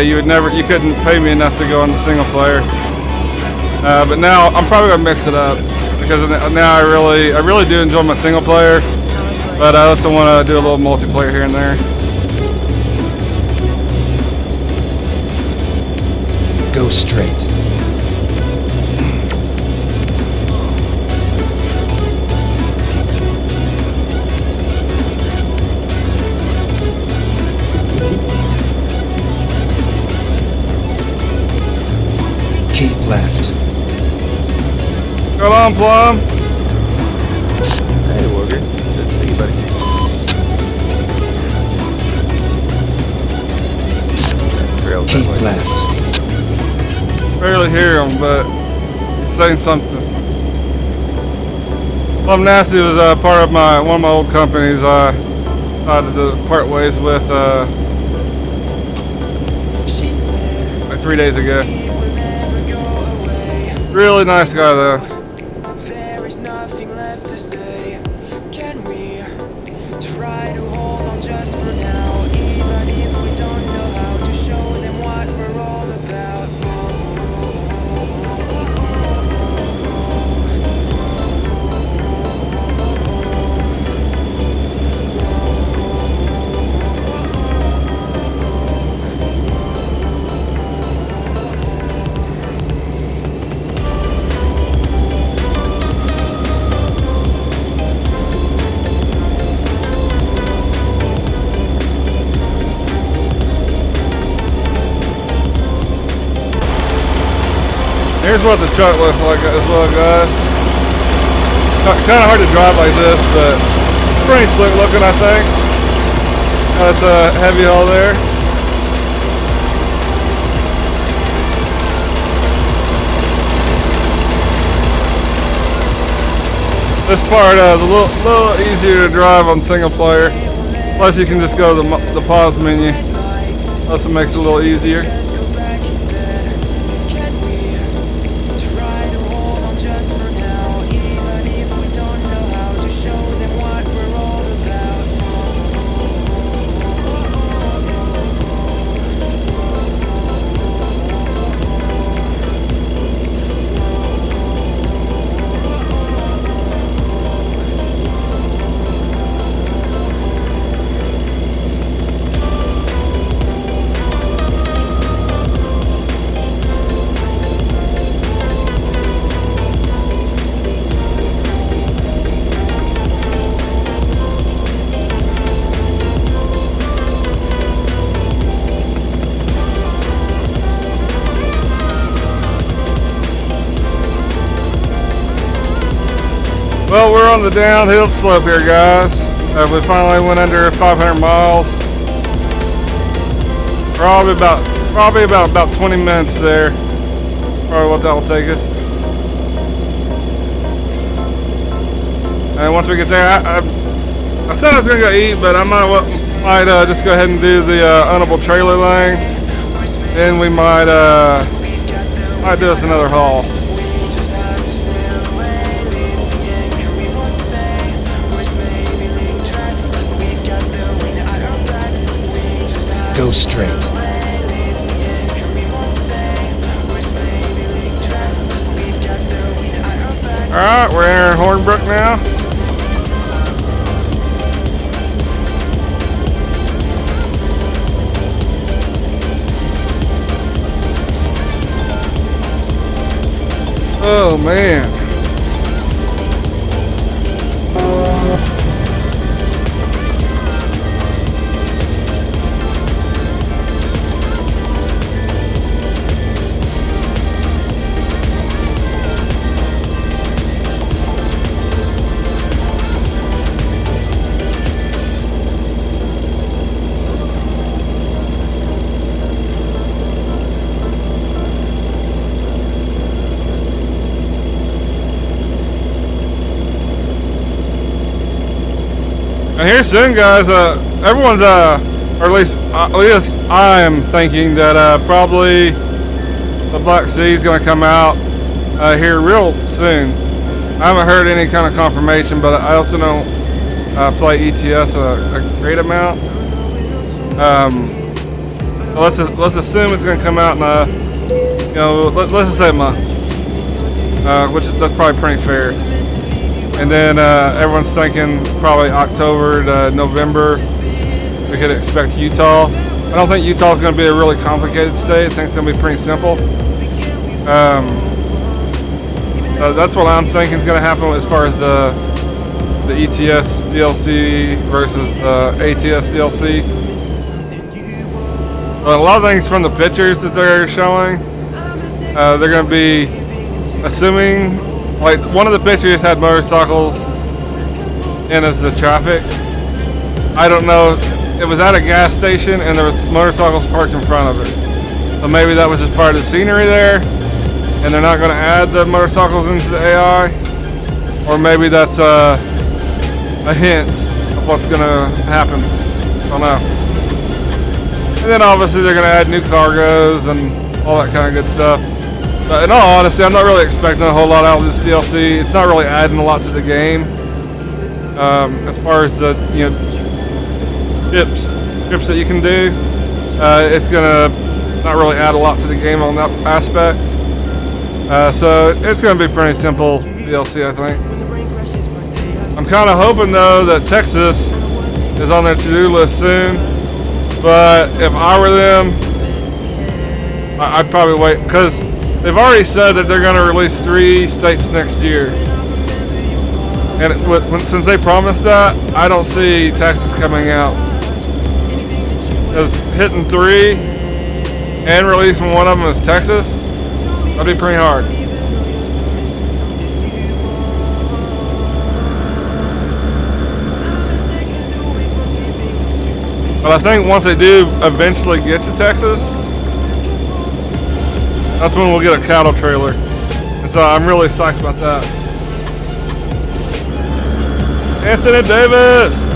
You couldn't pay me enough to go on the single player. But now, I'm probably gonna mix it up because now I really do enjoy my single player, but I also want to do a little multiplayer here and there. Go straight. Keep left. Go on, Plum. Hey, Worggy. Good to see you, buddy. Keep left. Barely hear him, but he's saying something. Plum Nasty was part of one of my old companies. I decided to part ways with like 3 days ago. Really nice guy though. There is nothing left to say. Can we try to hold on just for now, even if we don't know how to show them what we're all about? Here's what the truck looks like as well, guys. Kind of hard to drive like this, but pretty slick looking, I think. That's a heavy haul there. This part is a little easier to drive on single player. Plus, you can just go to the pause menu. Plus, it makes it a little easier. on the downhill slope here, guys. We finally went under 500 miles. Probably about 20 minutes there. Probably what that'll take us. And once we get there, I said I was gonna go eat, but I might just go ahead and do the unabled trailer thing. Then we might do us another haul. Go straight. Alright, we're entering Hornbrook now. Oh man. And here soon, guys, everyone's, or at least I'm thinking that probably the Black Sea is going to come out here real soon. I haven't heard any kind of confirmation, but I also don't play ETS a great amount. Let's assume it's going to come out in let's just say a month, which that's probably pretty fair. And then everyone's thinking probably October to November we could expect Utah. I don't think Utah's going to be a really complicated state. I think it's going to be pretty simple. That's what I'm thinking is going to happen as far as the ETS DLC versus the ATS DLC. But a lot of things from the pictures that they're showing, they're going to be assuming. Like, one of the pictures had motorcycles in as the traffic. I don't know. It was at a gas station and there was motorcycles parked in front of it. So maybe that was just part of the scenery there and they're not going to add the motorcycles into the AI. Or maybe that's a hint of what's going to happen. I don't know. And then obviously they're going to add new cargoes and all that kind of good stuff. But in all honesty, I'm not really expecting a whole lot out of this DLC. It's not really adding a lot to the game. As far as the trips that you can do, it's gonna not really add a lot to the game on that aspect. So it's gonna be pretty simple DLC, I think. I'm kind of hoping though that Texas is on their to-do list soon. But if I were them, I'd probably wait because they've already said that they're going to release 3 states next year. And since they promised that, I don't see Texas coming out. Because hitting 3 and releasing one of them as Texas, that'd be pretty hard. But I think once they do eventually get to Texas, that's when we'll get a cattle trailer. And so I'm really psyched about that. Anthony Davis!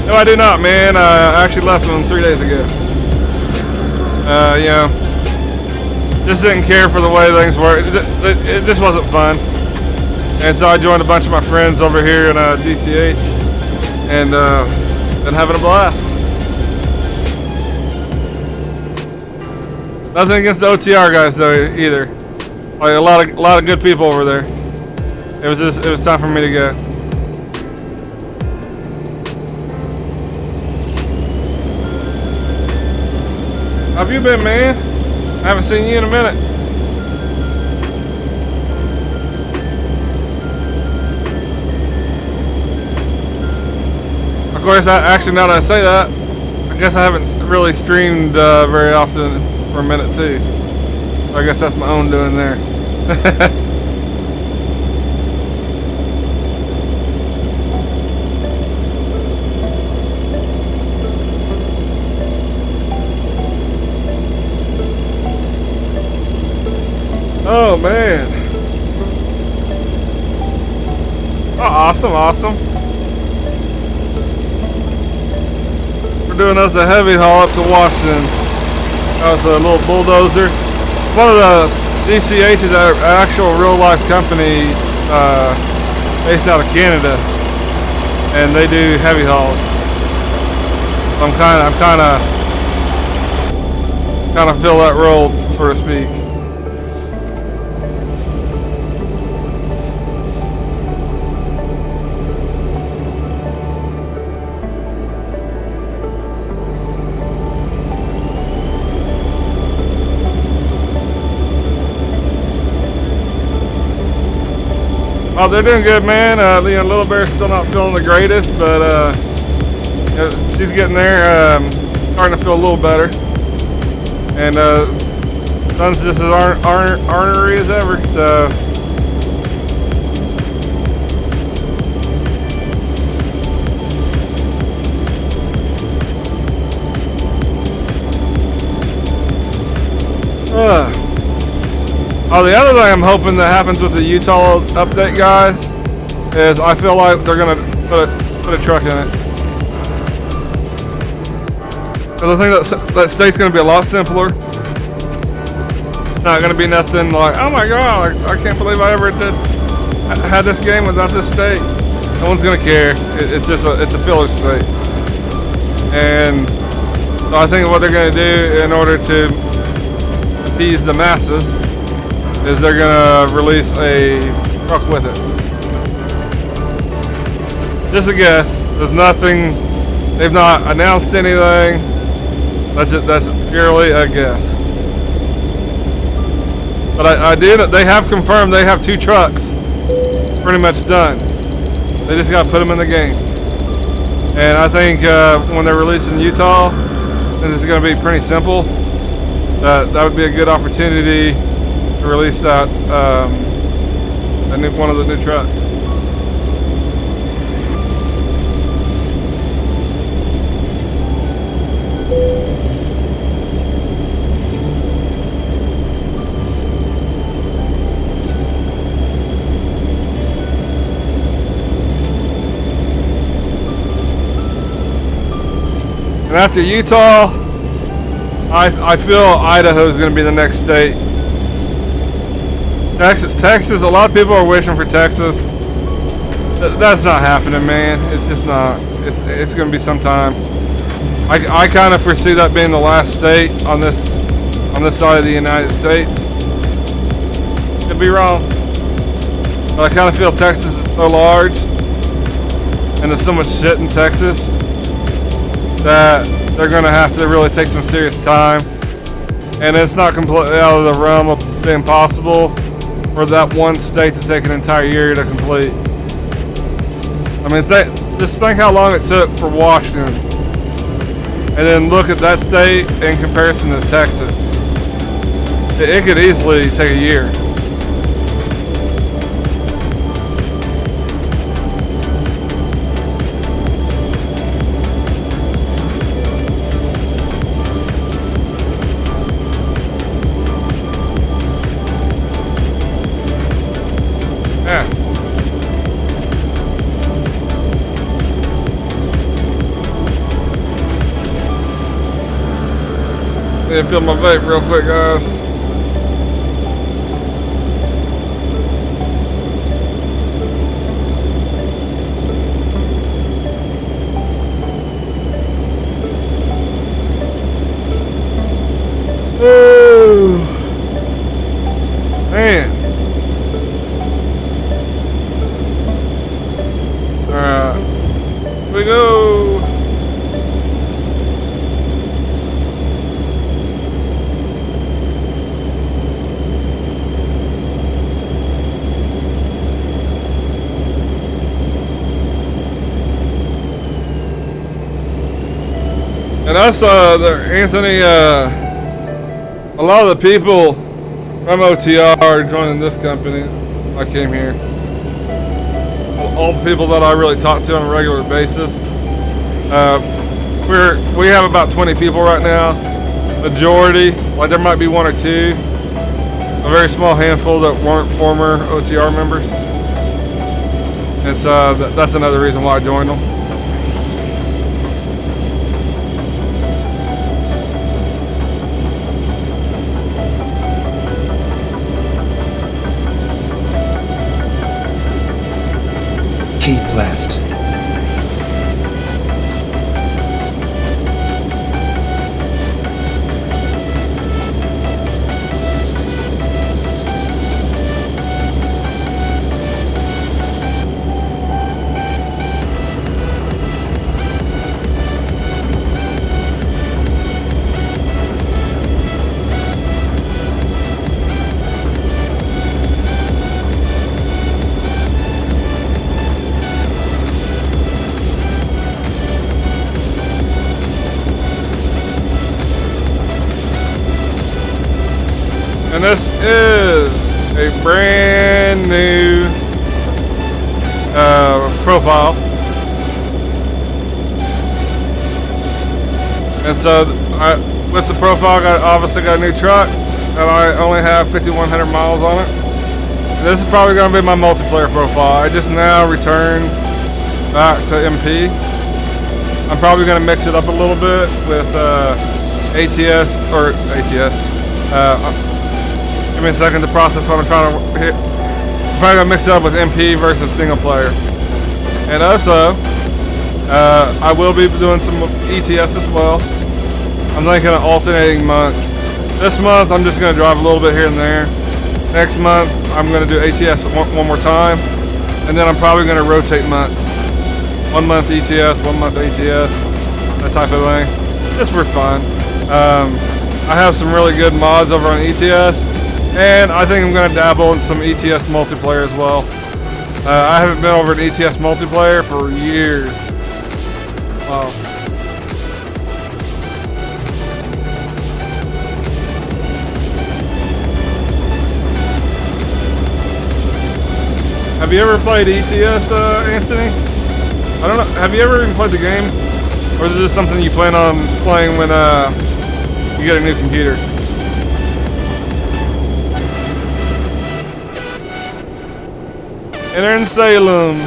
No, I do not, man. I actually left him 3 days ago. Just didn't care for the way things were. It just wasn't fun. And so I joined a bunch of my friends over here in DCH. And been having a blast. Nothing against the OTR guys though either. Like a lot of good people over there. It was time for me to go. How have you been, man? I haven't seen you in a minute. Of course, actually now that I say that, I guess I haven't really streamed very often. For a minute too. So I guess that's my own doing there. Oh man. Oh, awesome, awesome. We're doing us a heavy haul up to Washington. That was a little bulldozer. One of the DCH is an actual real life company based out of Canada, and they do heavy hauls. I'm kind of fill that role, so to speak. Oh, they're doing good, man. Little Bear's still not feeling the greatest, but she's getting there. Starting to feel a little better. And son's just as ornery as ever. So oh, the other thing I'm hoping that happens with the Utah update, guys, is I feel like they're gonna put a truck in it. Because I think that state's gonna be a lot simpler. It's not gonna be nothing like, oh my god, I can't believe I ever had this game without this state. No one's gonna care. It's a filler state. And so I think what they're gonna do in order to appease the masses is they're gonna release a truck with it. Just a guess. There's nothing. They've not announced anything. That's purely a guess. But they have confirmed they have 2 trucks pretty much done. They just gotta put them in the game. And I think when they're releasing Utah, since it's gonna be pretty simple, that would be a good opportunity to release that one of the new trucks. And after Utah, I feel Idaho is going to be the next state. Texas, a lot of people are wishing for Texas. That's not happening, man. It's just not. It's going to be some time. I kind of foresee that being the last state on this side of the United States. Could be wrong, but I kind of feel Texas is so large, and there's so much shit in Texas that they're going to have to really take some serious time. And it's not completely out of the realm of being possible for that one state to take an entire year to complete. I mean, just think how long it took for Washington, and then look at that state in comparison to Texas. It could easily take a year. Fill my vape real quick, guys. Oh man! All right, here we go. And I saw that Anthony, a lot of the people from OTR are joining this company. I came here. All the people that I really talk to on a regular basis. We have about 20 people right now. Majority, like there might be 1 or 2, a very small handful that weren't former OTR members. And so that's another reason why I joined them. Keep left. And this is a brand new profile. And so with the profile, I obviously got a new truck, and I only have 5,100 miles on it. And this is probably going to be my multiplayer profile. I just now returned back to MP. I'm probably going to mix it up a little bit with ATS. Give me a second to process what I'm trying to hit. I'm probably gonna mix it up with MP versus single player. And also, I will be doing some ETS as well. I'm thinking of alternating months. This month, I'm just gonna drive a little bit here and there. Next month, I'm gonna do ATS one more time. And then I'm probably gonna rotate months. 1 month ETS, 1 month ATS, that type of thing. Just for fun. I have some really good mods over on ETS. And I think I'm going to dabble in some ETS multiplayer as well. I haven't been over an ETS multiplayer for years. Wow. Have you ever played ETS, Anthony? I don't know. Have you ever even played the game? Or is it just something you plan on playing when you get a new computer? And they're in Salem.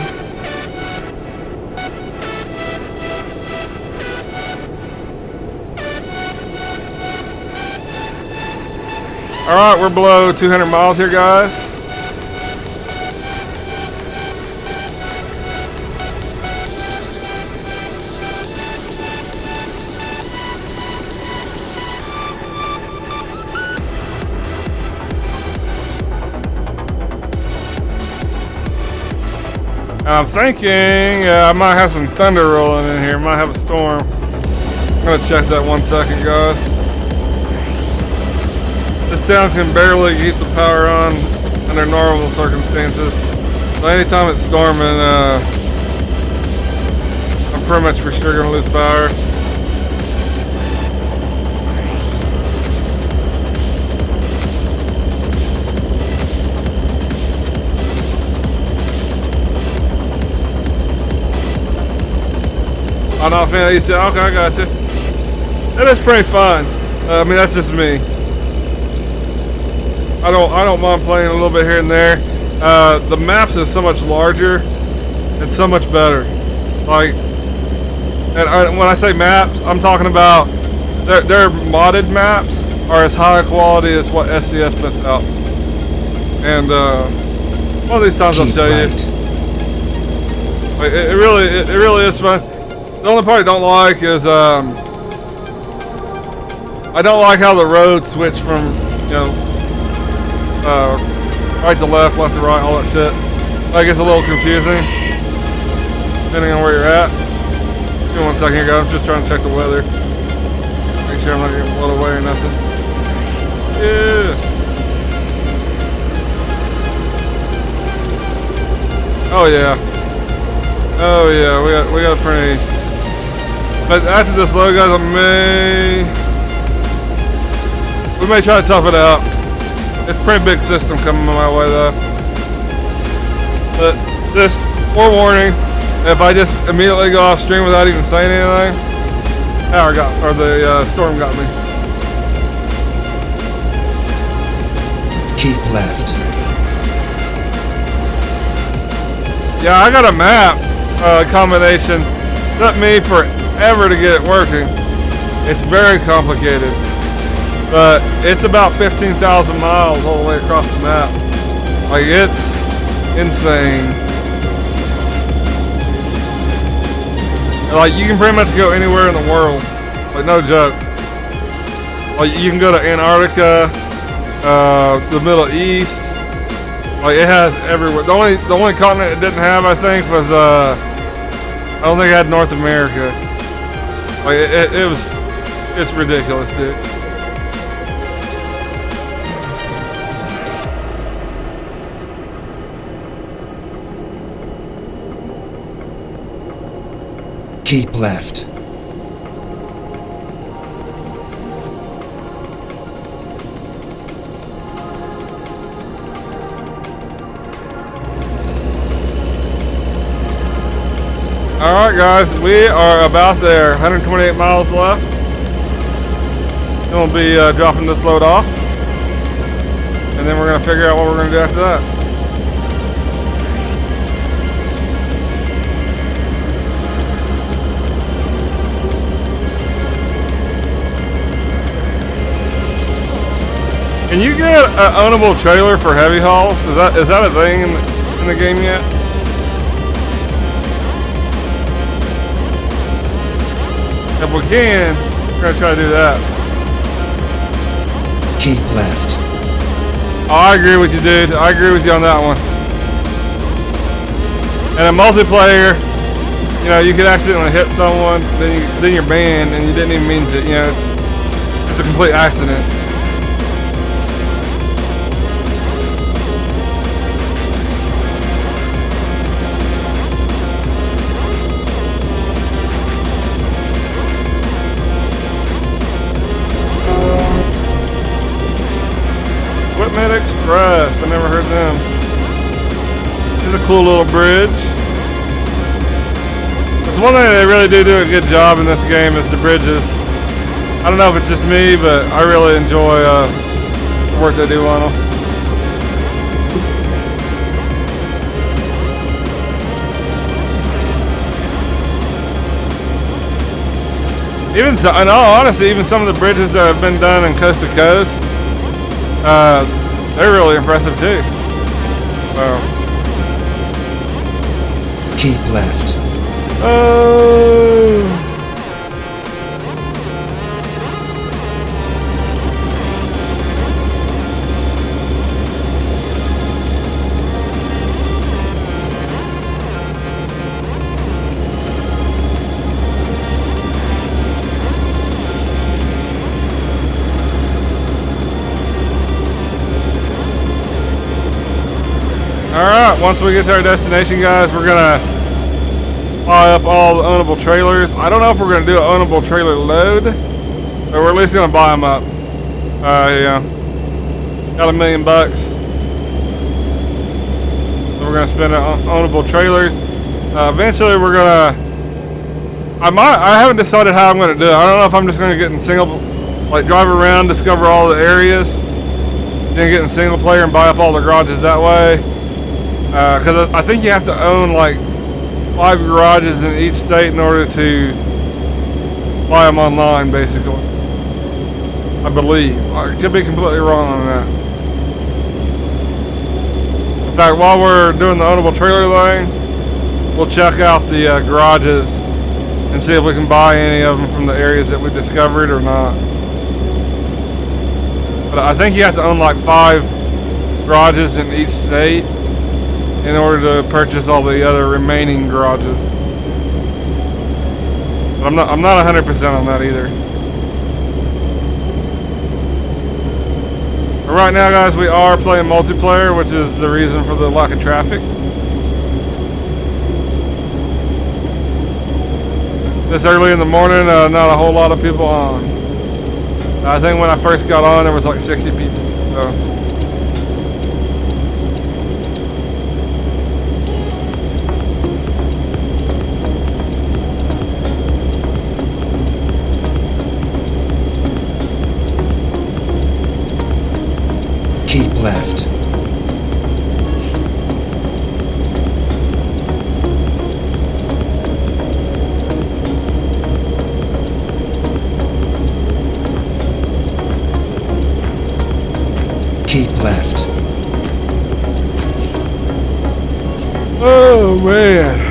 Alright, we're below 200 miles here, guys. I'm thinking I might have some thunder rolling in here. Might have a storm. I'm gonna check that 1 second, guys. This town can barely keep the power on under normal circumstances. So anytime it's storming, I'm pretty much for sure gonna lose power. I'm not a fan of ETS. Okay, I got you. That is pretty fun. I mean, that's just me. I don't mind playing a little bit here and there. The maps is so much larger and so much better. Like, and when I say maps, I'm talking about their modded maps are as high quality as what SCS puts out. And one of these times I'll show you. Like, it really is fun. The only part I don't like is I don't like how the roads switch from, you know, right to left, left to right, all that shit. Like, it's a little confusing depending on where you're at. Give me 1 second here, guys. I'm just trying to check the weather. Make sure I'm not getting blown away or nothing. Yeah. Oh yeah. Oh yeah. We got a pretty. But after this load, guys, we may try to tough it out. It's a pretty big system coming my way though. But just forewarning, if I just immediately go off stream without even saying anything, the storm got me. Keep left. Yeah, I got a map combination. Took me forever to get it working. It's very complicated. But it's about 15,000 miles all the way across the map. Like, it's insane. And, like, you can pretty much go anywhere in the world. Like, no joke. Like, you can go to Antarctica, the Middle East. Like, it has everywhere. The only continent it didn't have, I think, was I don't think it had North America. Like, it's ridiculous, dude. Keep left. Alright guys, we are about there. 128 miles left. Then we'll be dropping this load off. And then we're going to figure out what we're going to do after that. Can you get an ownable trailer for heavy hauls? Is that a thing in the game yet? If we can, we're gonna try to do that. Keep left. Oh, I agree with you, dude. I agree with you on that one. And a multiplayer, you know, you could accidentally hit someone, then you're banned, and you didn't even mean to. You know, it's a complete accident. Express. I never heard them. It's a cool little bridge. It's one thing they really do a good job in this game is the bridges. I don't know if it's just me, but I really enjoy the work they do on them. Even so, in all honesty, even some of the bridges that have been done in coast to coast, they're really impressive too. Keep left. Oh. Alright, once we get to our destination, guys, we're gonna fly up all the ownable trailers. I don't know if we're gonna do an ownable trailer load, but we're at least gonna buy them up. Yeah. Got $1 million. So we're gonna spend it on ownable trailers. Eventually we're gonna... I haven't decided how I'm gonna do it. I don't know if I'm just gonna get in drive around, discover all the areas, then get in single player and buy up all the garages that way. Because I think you have to own like 5 garages in each state in order to buy them online, basically. I believe. I could be completely wrong on that. In fact, while we're doing the ownable trailer thing, we'll check out the garages and see if we can buy any of them from the areas that we discovered or not. But I think you have to own like 5 garages in each state in order to purchase all the other remaining garages. But I'm not 100% on that either. But right now, guys, we are playing multiplayer, which is the reason for the lack of traffic. This early in the morning, not a whole lot of people on. I think when I first got on, there was like 60 people. So. Keep left. Keep left. Oh man.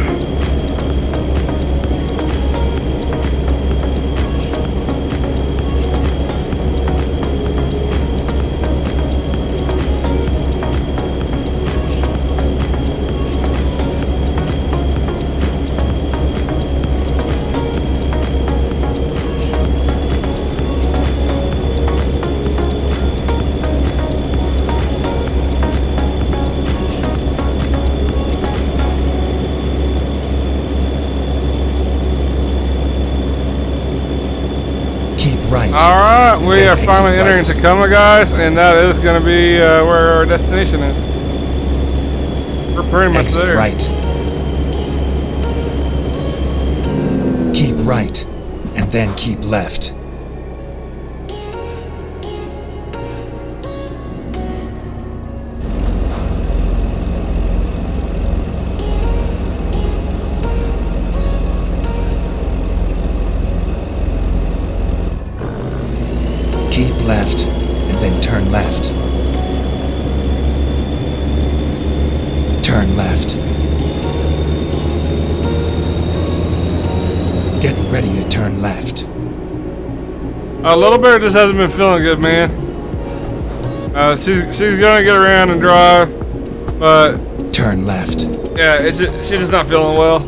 Right. Alright, we are finally entering Tacoma, guys, and that is going to be where our destination is. We're pretty much Exit there. right. Keep right, and then keep left. Keep left, and then turn left. Turn left. Get ready to turn left. A little bit just hasn't been feeling good, man. She's gonna get around and drive, but Turn left. yeah, she's just not feeling well.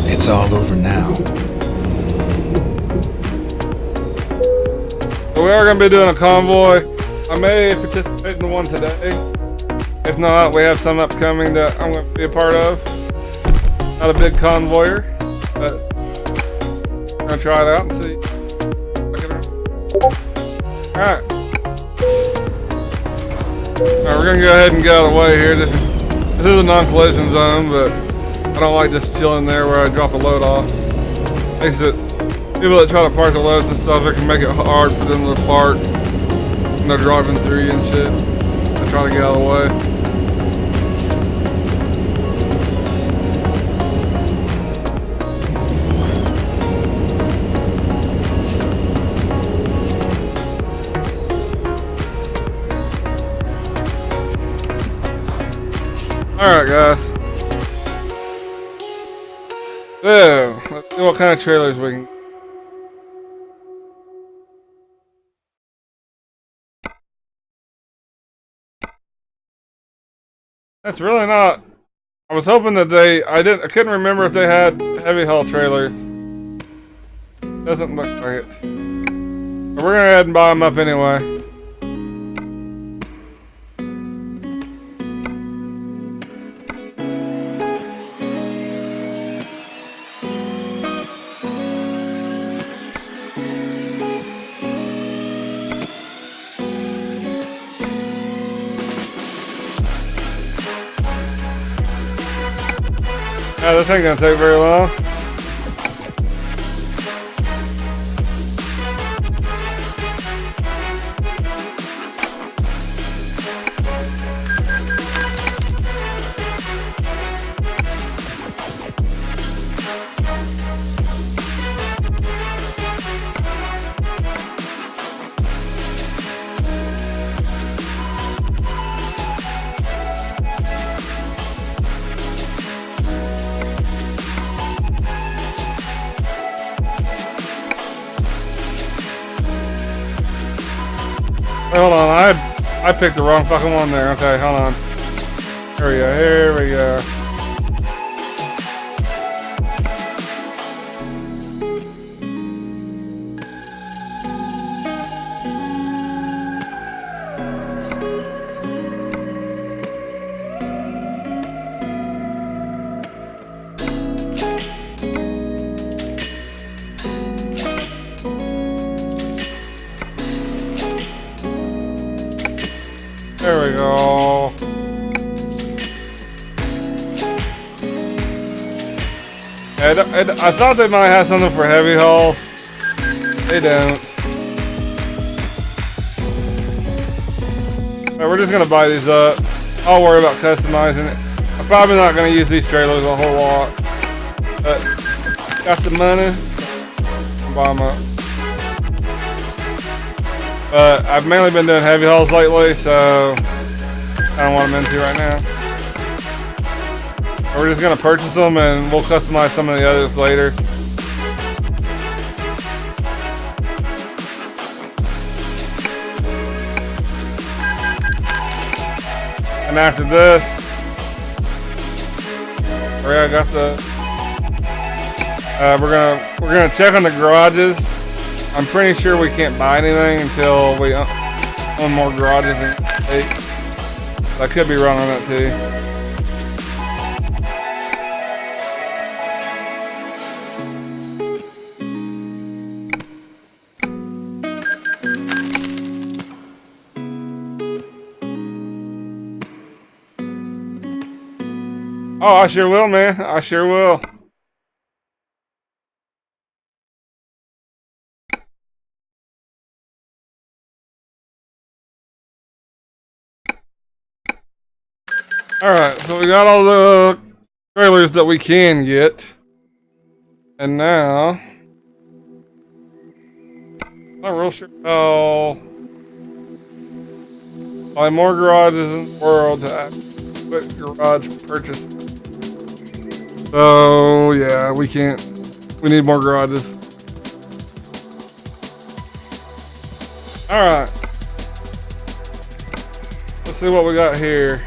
It's all over now. So we are gonna be doing a convoy. I may participate in one today. If not, we have some upcoming that I'm gonna be a part of. Not a big convoyer, but I'm gonna try it out and see. Alright. Alright, we're gonna go ahead and get out of the way here. This is a non-collision zone, but I don't like just chilling there where I drop a load off. Makes it, people that try to park the loads and stuff, it can make it hard for them to park when they're driving through you and shit. I try to get out of the way. Alright guys. So, let's see what kind of trailers we can. That's really not. I was hoping that I couldn't remember if they had heavy haul trailers. Doesn't look like it. But we're gonna go ahead and buy them up anyway. Yeah, this ain't gonna take very long. Hold on, I picked the wrong fucking one there. Okay, hold on. Here we go. There we go. I thought they might have something for heavy haul. They don't. Alright, we're just gonna buy these up. I'll worry about customizing it. I'm probably not gonna use these trailers a whole lot. But got the money, I'll buy them up. But I've mainly been doing heavy hauls lately, so I don't want them into right now. We're just gonna purchase them and we'll customize some of the others later. And after this, I got the. We're gonna check on the garages. I'm pretty sure we can't buy anything until we own more garages in the state. I could be wrong on that too. Oh, I sure will, man. I sure will. Alright, so we got all the trailers that we can get. And now, I'm not real sure how. Buy more garages in the world to put garage purchase. So, yeah, we can't. We need more garages. Alright. Let's see what we got here.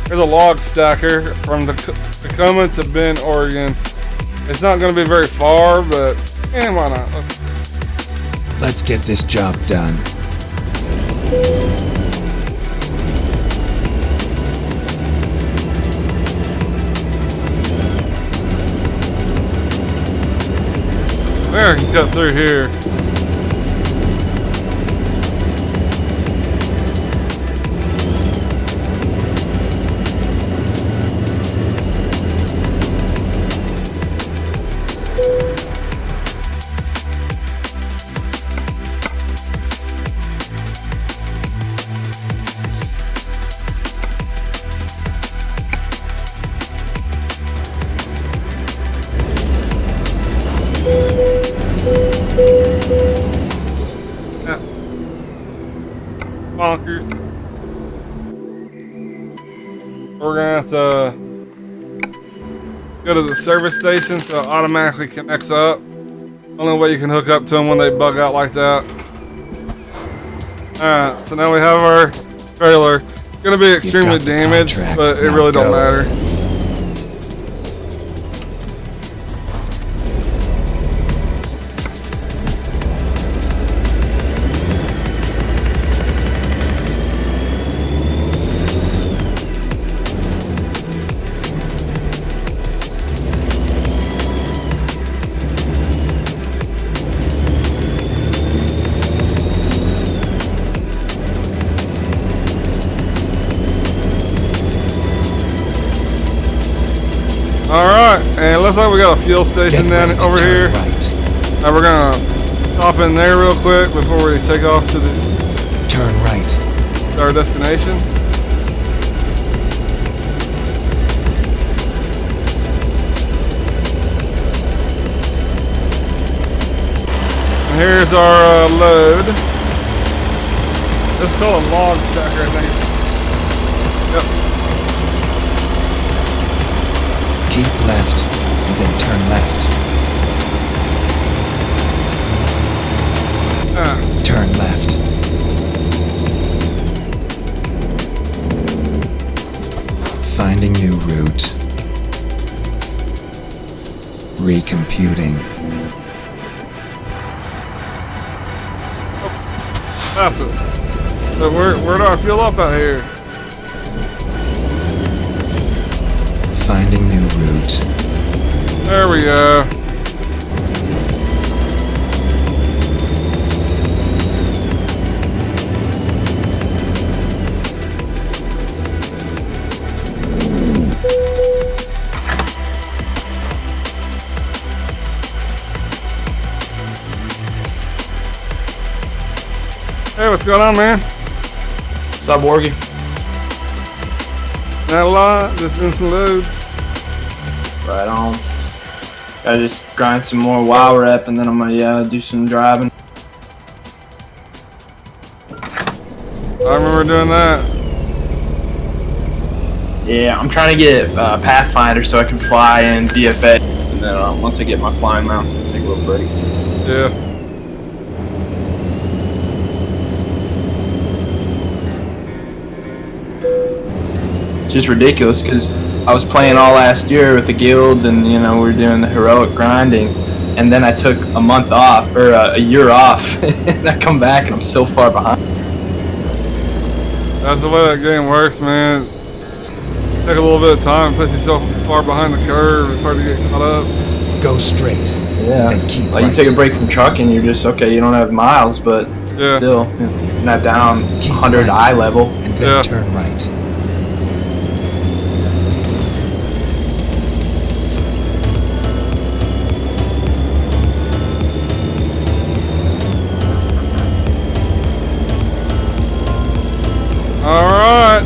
There's a log stacker from Tacoma to Bend, Oregon. It's not going to be very far, but why not? Let's get this job done. There, I can cut through here. Bonkers. We're gonna have to go to the service station so it automatically connects up. Only way you can hook up to them when they bug out like that. Alright, so now we have our trailer. It's gonna be extremely damaged, but it really don't matter. Alright, and it looks like we got a fuel station down over here. Right. Now we're gonna stop in there real quick before we take off to Turn right. our destination. And here's our load. This is called a log stacker, I think. Yep. Keep left, and then turn left. Turn left. Finding new route. Recomputing. That's it. So where do I fuel up out here? Finding new routes. There we go. Hey, what's going on, man? What's up, Worggy? Not a lot, just doing some loads. Right on. Gotta just grind some more WoW rep and then I'm gonna do some driving. I remember doing that. Yeah, I'm trying to get Pathfinder so I can fly in DFA. And then once I get my flying mounts, I'll take a little break. Yeah. It's just ridiculous because I was playing all last year with the guild and we were doing the heroic grinding. And then I took a month off, or a year off, and I come back and I'm so far behind. That's the way that game works, man. Take a little bit of time, puts yourself far behind the curve, it's hard to get caught up. Go straight. Yeah. And keep Like right. you take a break from trucking, you're just, okay, you don't have miles, but Yeah. still, you're not down Keep 100 right. eye level. And then Yeah. turn right. Alright.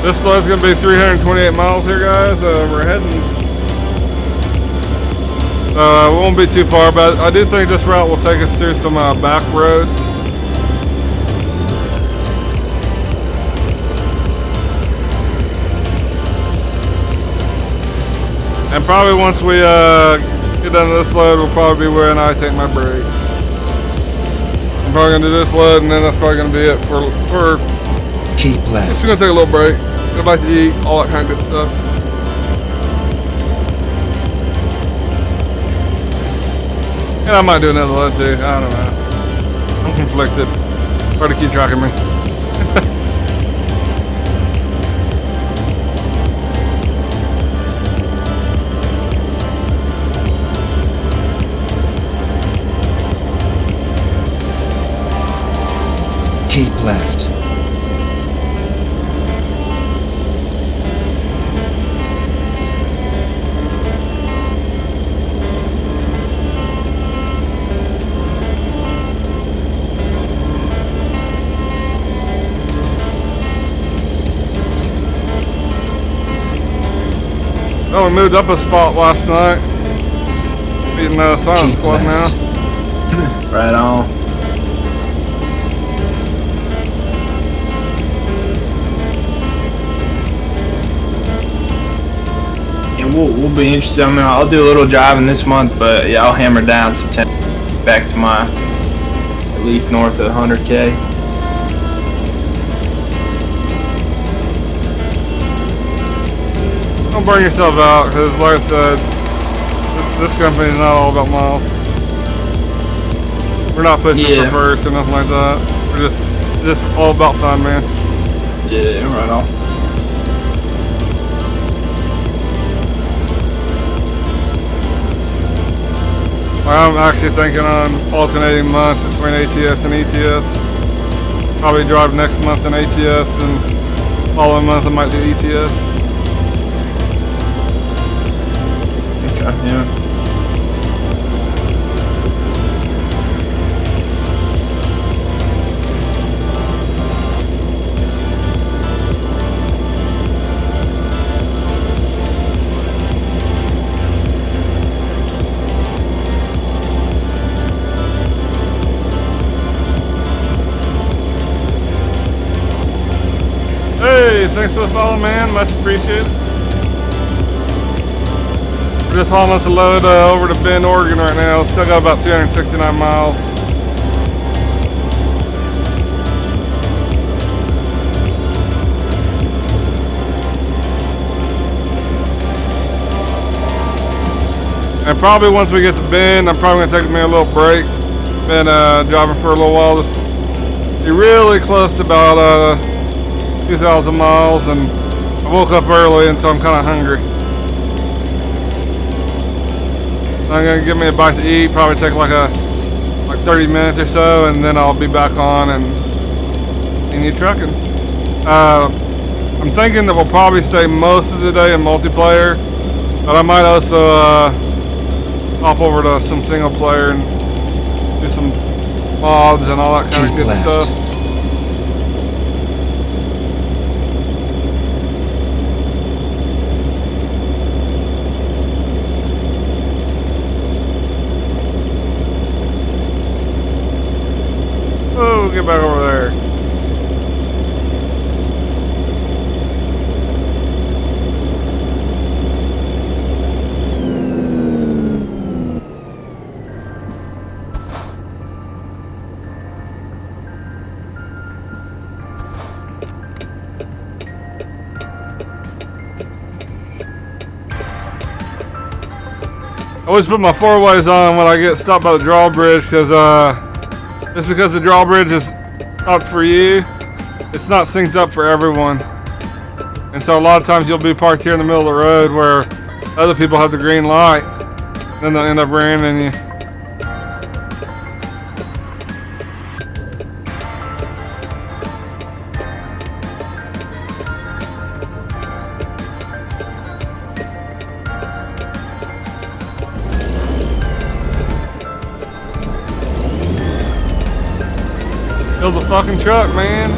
This load's gonna be 328 miles here, guys. We're heading. We won't be too far, but I do think this route will take us through some back roads. And probably once we get done with this load, we'll probably be where I take my break. I'm probably gonna do this load, and then that's probably gonna be it for. Keep left. Just gonna take a little break. Go back to eat, all that kind of good stuff. And I might do another load too. I don't know. I'm conflicted. Hard to keep track of me. Keep left. Oh, we moved up a spot last night. Beating Silent Keep Squad now. left. Right on. And we'll be interested. I mean, I'll do a little driving this month, but yeah, I'll hammer down some 10 back to my at least north of 100K. Don't burn yourself out, because like I said, this company's not all about miles. We're not pushing Yeah. for first or nothing like that. We're just all about fun, man. Yeah, right on. I'm actually thinking on alternating months between ATS and ETS. Probably drive next month in ATS, then following month I might do ETS. Okay, yeah. Hey, thanks for the follow, man. Much appreciated. We're just hauling us a load over to Bend, Oregon right now. Still got about 269 miles. And probably once we get to Bend, I'm probably gonna take me a little break. Been driving for a little while. Just be really close to about 2,000 miles, and I woke up early, and so I'm kind of hungry. I'm gonna give me a bite to eat. Probably take like 30 minutes or so, and then I'll be back on and continue trucking. I'm thinking that we'll probably stay most of the day in multiplayer, but I might also hop over to some single player and do some mods and all that kind of good stuff. Oh, get back over there. I always put my four-ways on when I get stopped by the drawbridge, because just because the drawbridge is up for you, it's not synced up for everyone. And so a lot of times you'll be parked here in the middle of the road where other people have the green light, and then they'll end up ramming you. Build a fucking truck, man.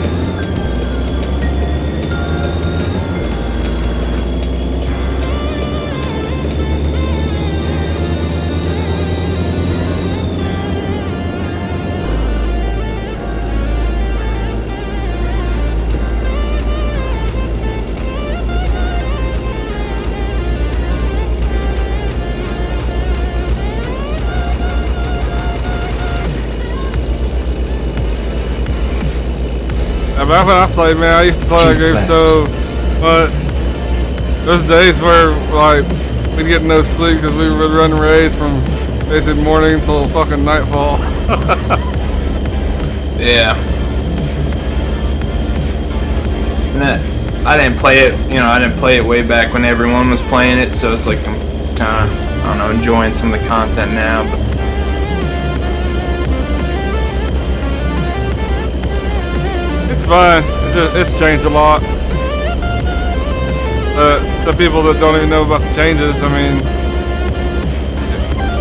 Back when I played, man, I used to play that game so much. Those days where, like, we'd get no sleep because we would run raids from basic morning until fucking nightfall. Yeah. And that, I didn't play it, I didn't play it way back when everyone was playing it, so it's like I'm kind of, I don't know, enjoying some of the content now, but it's fine. It's changed a lot. To people that don't even know about the changes, I mean,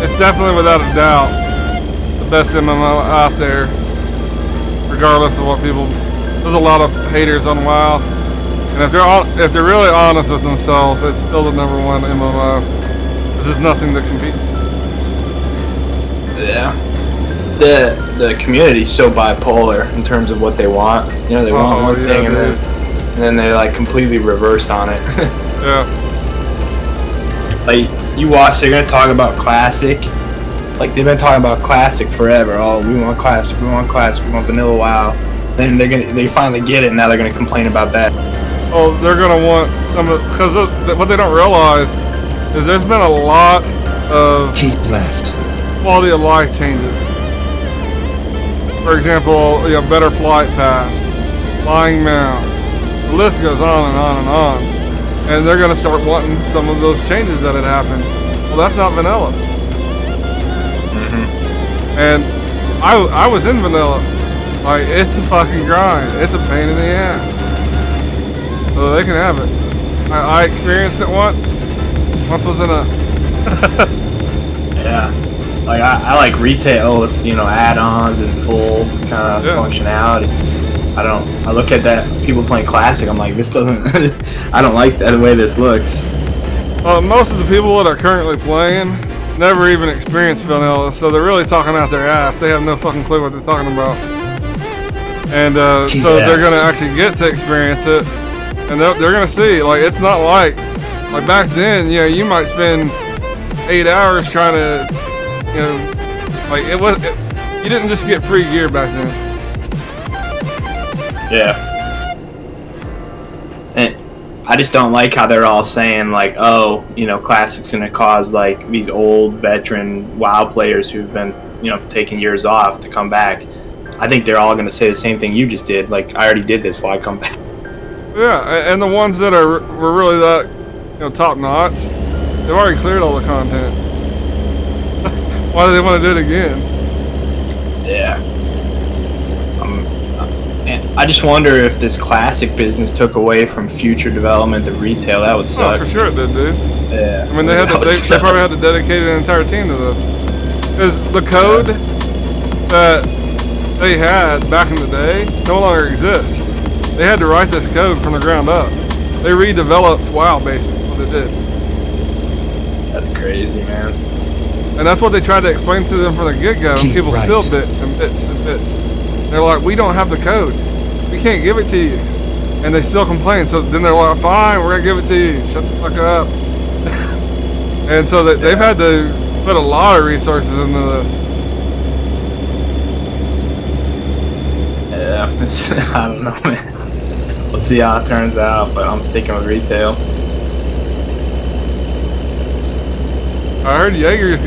it's definitely without a doubt the best MMO out there, regardless of what people. There's a lot of haters on WoW, and if they're really honest with themselves, it's still the #1 MMO. There's nothing that competes. yeah. The community's so bipolar in terms of what they want. They want one thing and then they like completely reverse on it. Yeah. Like you watch, they're gonna talk about classic. Like they've been talking about classic forever. Oh, we want classic, we want vanilla WoW. Then they finally get it, and now they're gonna complain about that. Oh, they're gonna want because what they don't realize is there's been a lot of Keep left. quality of life changes. For example, better flight paths, flying mounts. The list goes on and on and on. And they're going to start wanting some of those changes that had happened. Well, that's not vanilla. Mm-hmm. And I was in vanilla. Like, it's a fucking grind. It's a pain in the ass. So they can have it. I experienced it once. Once was enough. Yeah. Like I like retail with add-ons and full kind of functionality. I look at that people playing classic. I'm like, this doesn't. I don't like the way this looks. Well, most of the people that are currently playing never even experienced vanilla, so they're really talking out their ass. They have no fucking clue what they're talking about. And so they're gonna actually get to experience it, and they're gonna see. Like, it's not like back then. You might spend 8 hours trying to. You didn't just get free gear back then. Yeah. And I just don't like how they're all saying like, oh, classic's gonna cause like these old veteran WoW players who've been, taking years off to come back. I think they're all going to say the same thing you just did. Like, I already did this, why come back? Yeah, and the ones that were really that, top notch, they've already cleared all the content. Why do they want to do it again? Yeah. And I just wonder if this classic business took away from future development of retail. That would suck. Oh, for sure it did, dude. Yeah. I mean, they probably had to dedicate an entire team to this. Because the code that they had back in the day no longer exists. They had to write this code from the ground up. They redeveloped WoW, basically, what they did. That's crazy, man. And that's what they tried to explain to them from the get-go, and people still bitch and bitch and bitch. They're like, we don't have the code. We can't give it to you. And they still complain. So then they're like, fine, we're going to give it to you. Shut the fuck up. And so they've had to put a lot of resources into this. Yeah, I don't know, man. We'll see how it turns out, but I'm sticking with retail. I heard Jaeger's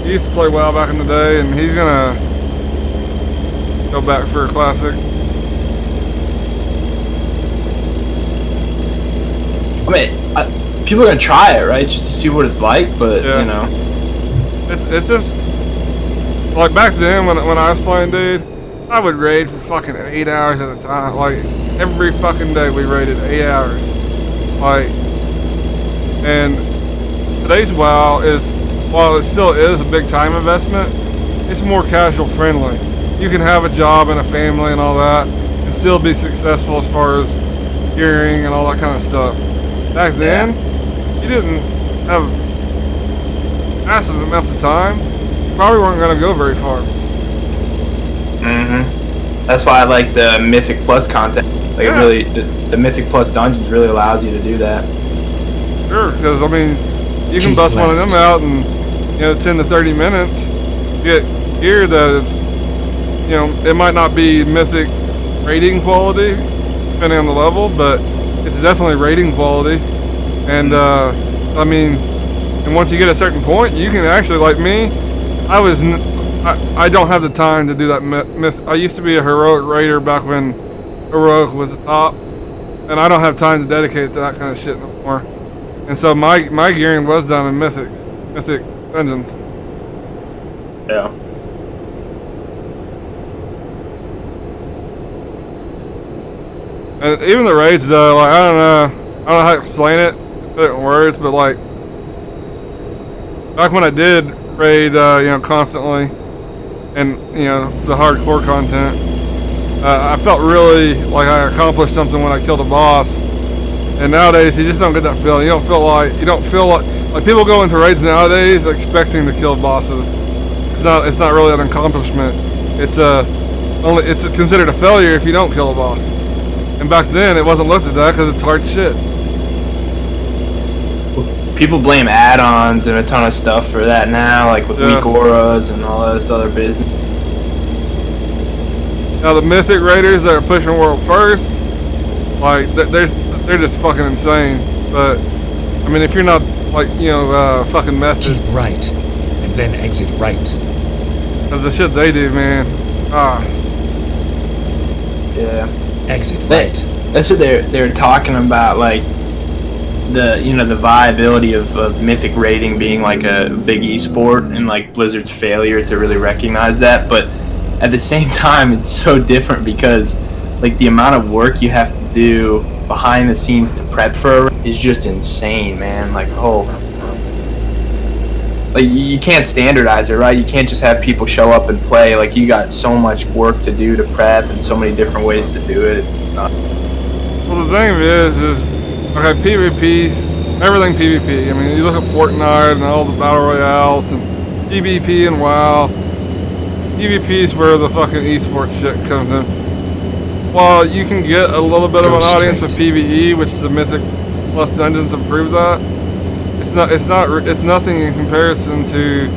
he used to play WoW back in the day, and he's gonna go back for a classic. I mean, people are gonna try it, right? Just to see what it's like, but Yeah. It's just like back then when I was playing, dude. I would raid for fucking 8 hours at a time. Like every fucking day we raided 8 hours. Like, and today's WoW is, while it still is a big time investment, it's more casual friendly. You can have a job and a family and all that, and still be successful as far as gearing and all that kind of stuff. Back then, you didn't have massive amounts of time. You probably weren't going to go very far. That's why I like the Mythic Plus content. Like, it really, the Mythic Plus dungeons really allows you to do that. Sure, because I mean, you can bust one of them out in 10 to 30 minutes. Get gear that is, it might not be Mythic rating quality, depending on the level, but it's definitely rating quality. And I mean, and once you get a certain point, you can actually, like me, I don't have the time to do that myth. I used to be a heroic raider back when heroic was the top, and I don't have time to dedicate to that kind of shit no more. And so my gearing was done in mythic dungeons. Yeah. And even the raids though, like I don't know how to explain it in words, but like back when I did raid, constantly, and the hardcore content, I felt really like I accomplished something when I killed a boss. And nowadays you just don't get that feeling. You don't feel like people go into raids nowadays expecting to kill bosses. It's not really an accomplishment. It's considered a failure if you don't kill a boss. And back then it wasn't looked at that because it's hard shit. People blame add-ons and a ton of stuff for that now, like with weak auras and all this other business. Now the mythic raiders that are pushing world first, like they're just fucking insane. But I mean, if you're not like fucking method, Keep right, and then exit right. Cause the shit they do, man. Yeah. Exit right. That's what they're talking about, like the viability of mythic raiding being like a big esport, and like Blizzard's failure to really recognize that. But at the same time, it's so different because like the amount of work you have to do behind the scenes to prep for a raid is just insane, man. Like you can't standardize it, right? You can't just have people show up and play. Like you got so much work to do to prep and so many different ways to do it. It's not. Well, the thing is okay, PvP's everything PvP. I mean, you look at Fortnite and all the battle royales and PvP and WoW. PvP's where the fucking esports shit comes in. While you can get a little bit of an audience with PvE, which the Mythic Plus Dungeons improves that, it's nothing in comparison to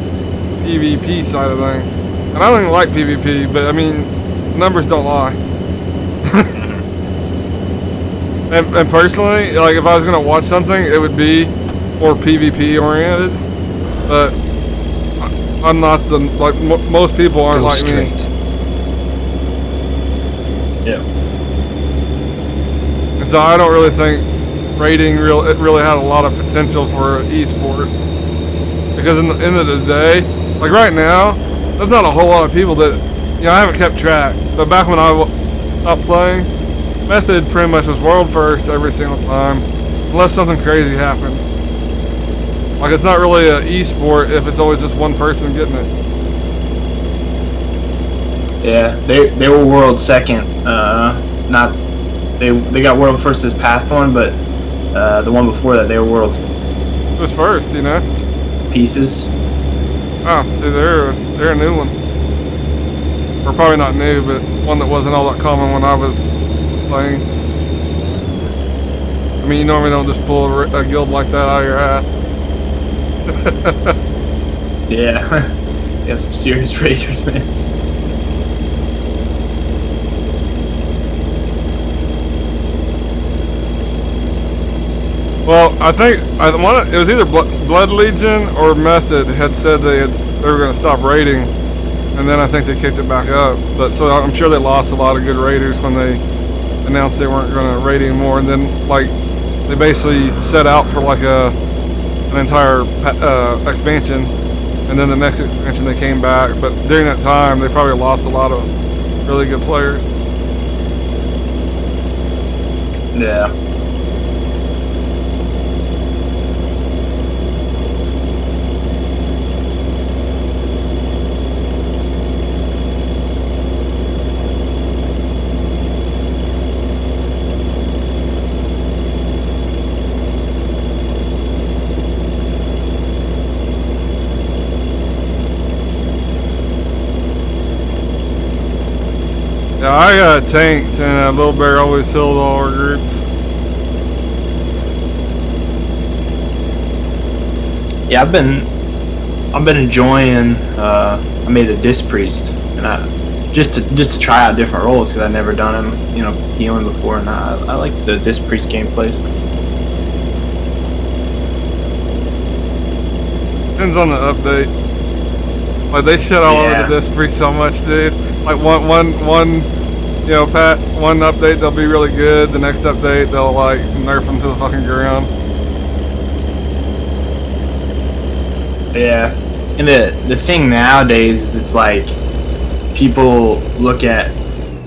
PvP side of things. And I don't even like PvP, but I mean, numbers don't lie. and personally, like if I was gonna watch something, it would be more PvP oriented. But I'm not most people aren't like me. Yeah. And so I don't really think raiding it really had a lot of potential for esport. Because in the end of the day, like right now, there's not a whole lot of people that, you know, I haven't kept track. But back when I stopped playing, Method pretty much was world first every single time, unless something crazy happened. Like it's not really an esport if it's always just one person getting it. Yeah, they were world second. Not they got world first this past one, but the one before that they were world It was first, you know. pieces. Oh, see, they're a new one. Or probably not new, but one that wasn't all that common when I was playing. I mean, you normally don't just pull a guild like that out of your ass. Yeah, yeah, some serious raiders, man. Well, I think it was either Blood Legion or Method had said they were going to stop raiding, and then I think they kicked it back up. But so I'm sure they lost a lot of good raiders when they announced they weren't going to raid anymore, and then like they basically set out for like an entire expansion, and then the next expansion they came back. But during that time, they probably lost a lot of really good players. Yeah. Yeah, I got tanked, and Little Bear always healed all our groups. Yeah, I've been enjoying. I made a disc priest, and I just to try out different roles because I've never done them, you know, healing before, and I like the disc priest gameplays. Depends on the update. Like they shit all over the disc priest so much, dude. Like one you know, one update they'll be really good. The next update they'll like nerf them to the fucking ground. Yeah, and the thing nowadays is it's like people look at,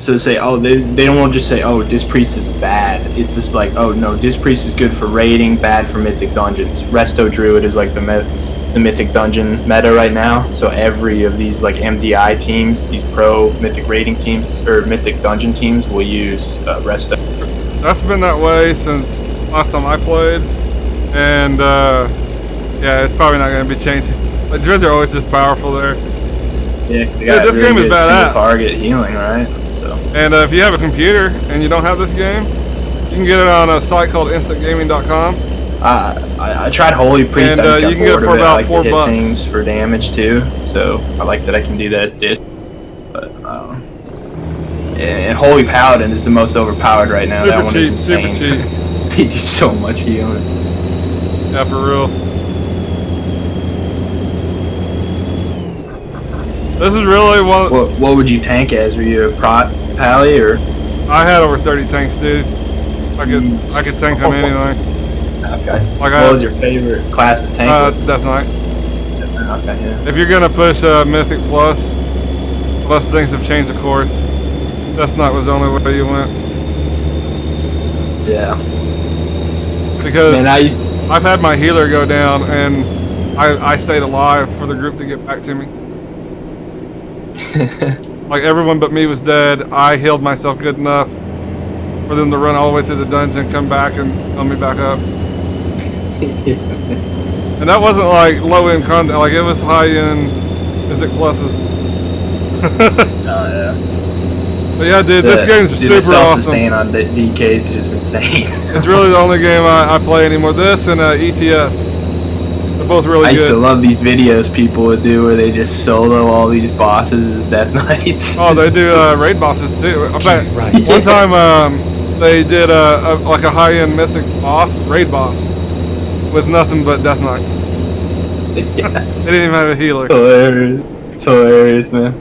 so they say, oh, they don't want to just say, oh, disc priest is bad. It's just like, oh no, disc priest is good for raiding, bad for mythic dungeons. Resto druid is like the mythic dungeon meta right now. So every of these like MDI teams, these pro mythic raiding teams or mythic dungeon teams will use Resto. That's been that way since last time I played, and yeah, it's probably not going to be changing. Like druids are always just powerful there. Yeah, this game is badass. Target healing, right? So. And if you have a computer and you don't have this game, you can get it on a site called instantgaming.com. I tried Holy Priest. And I just got you can get it for bored of about I like $4. to hit things for damage too, so I like that I can do that as disc. But and Holy Paladin is the most overpowered right now. Super that one cheap, is insane. super cheap. They do so much healing. Yeah, for real. This is really one. What would you tank as? Were you a prot pally or? I had over 30 tanks, dude. I could tank on anything. Okay. Like what was your favorite class to tank? Death Knight. Okay, yeah. If you're gonna push Mythic Plus, unless things have changed, of course, Death Knight was the only way you went. Yeah. Because Man, I've had my healer go down, and I stayed alive for the group to get back to me. Like everyone but me was dead. I healed myself good enough for them to run all the way through the dungeon, come back, and heal me back up. And that wasn't like low-end content, like it was high-end Mythic Pluses. Oh yeah. But yeah, dude, this game's super self-sustain awesome. on DKs is just insane. It's really the only game I play anymore. This and ETS. They're both really good. I used to love these videos people would do where they just solo all these bosses as Death Knights. Oh, they do raid bosses too. I bet Right. one time they did like a high-end Mythic boss, raid boss, with nothing but Death Knights. Yeah. They didn't even have a healer. It's hilarious. It's hilarious, man.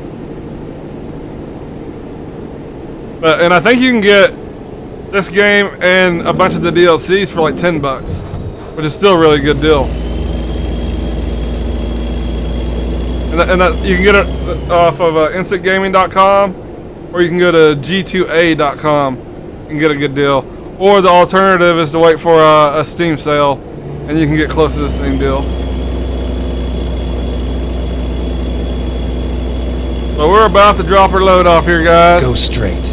And I think you can get this game and a bunch of the DLCs for like $10, which is still a really good deal. And you can get it off of instantgaming.com, or you can go to g2a.com and get a good deal. Or the alternative is to wait for a Steam sale, and you can get close to the same deal. But we're about to drop our load off here, guys. Go straight.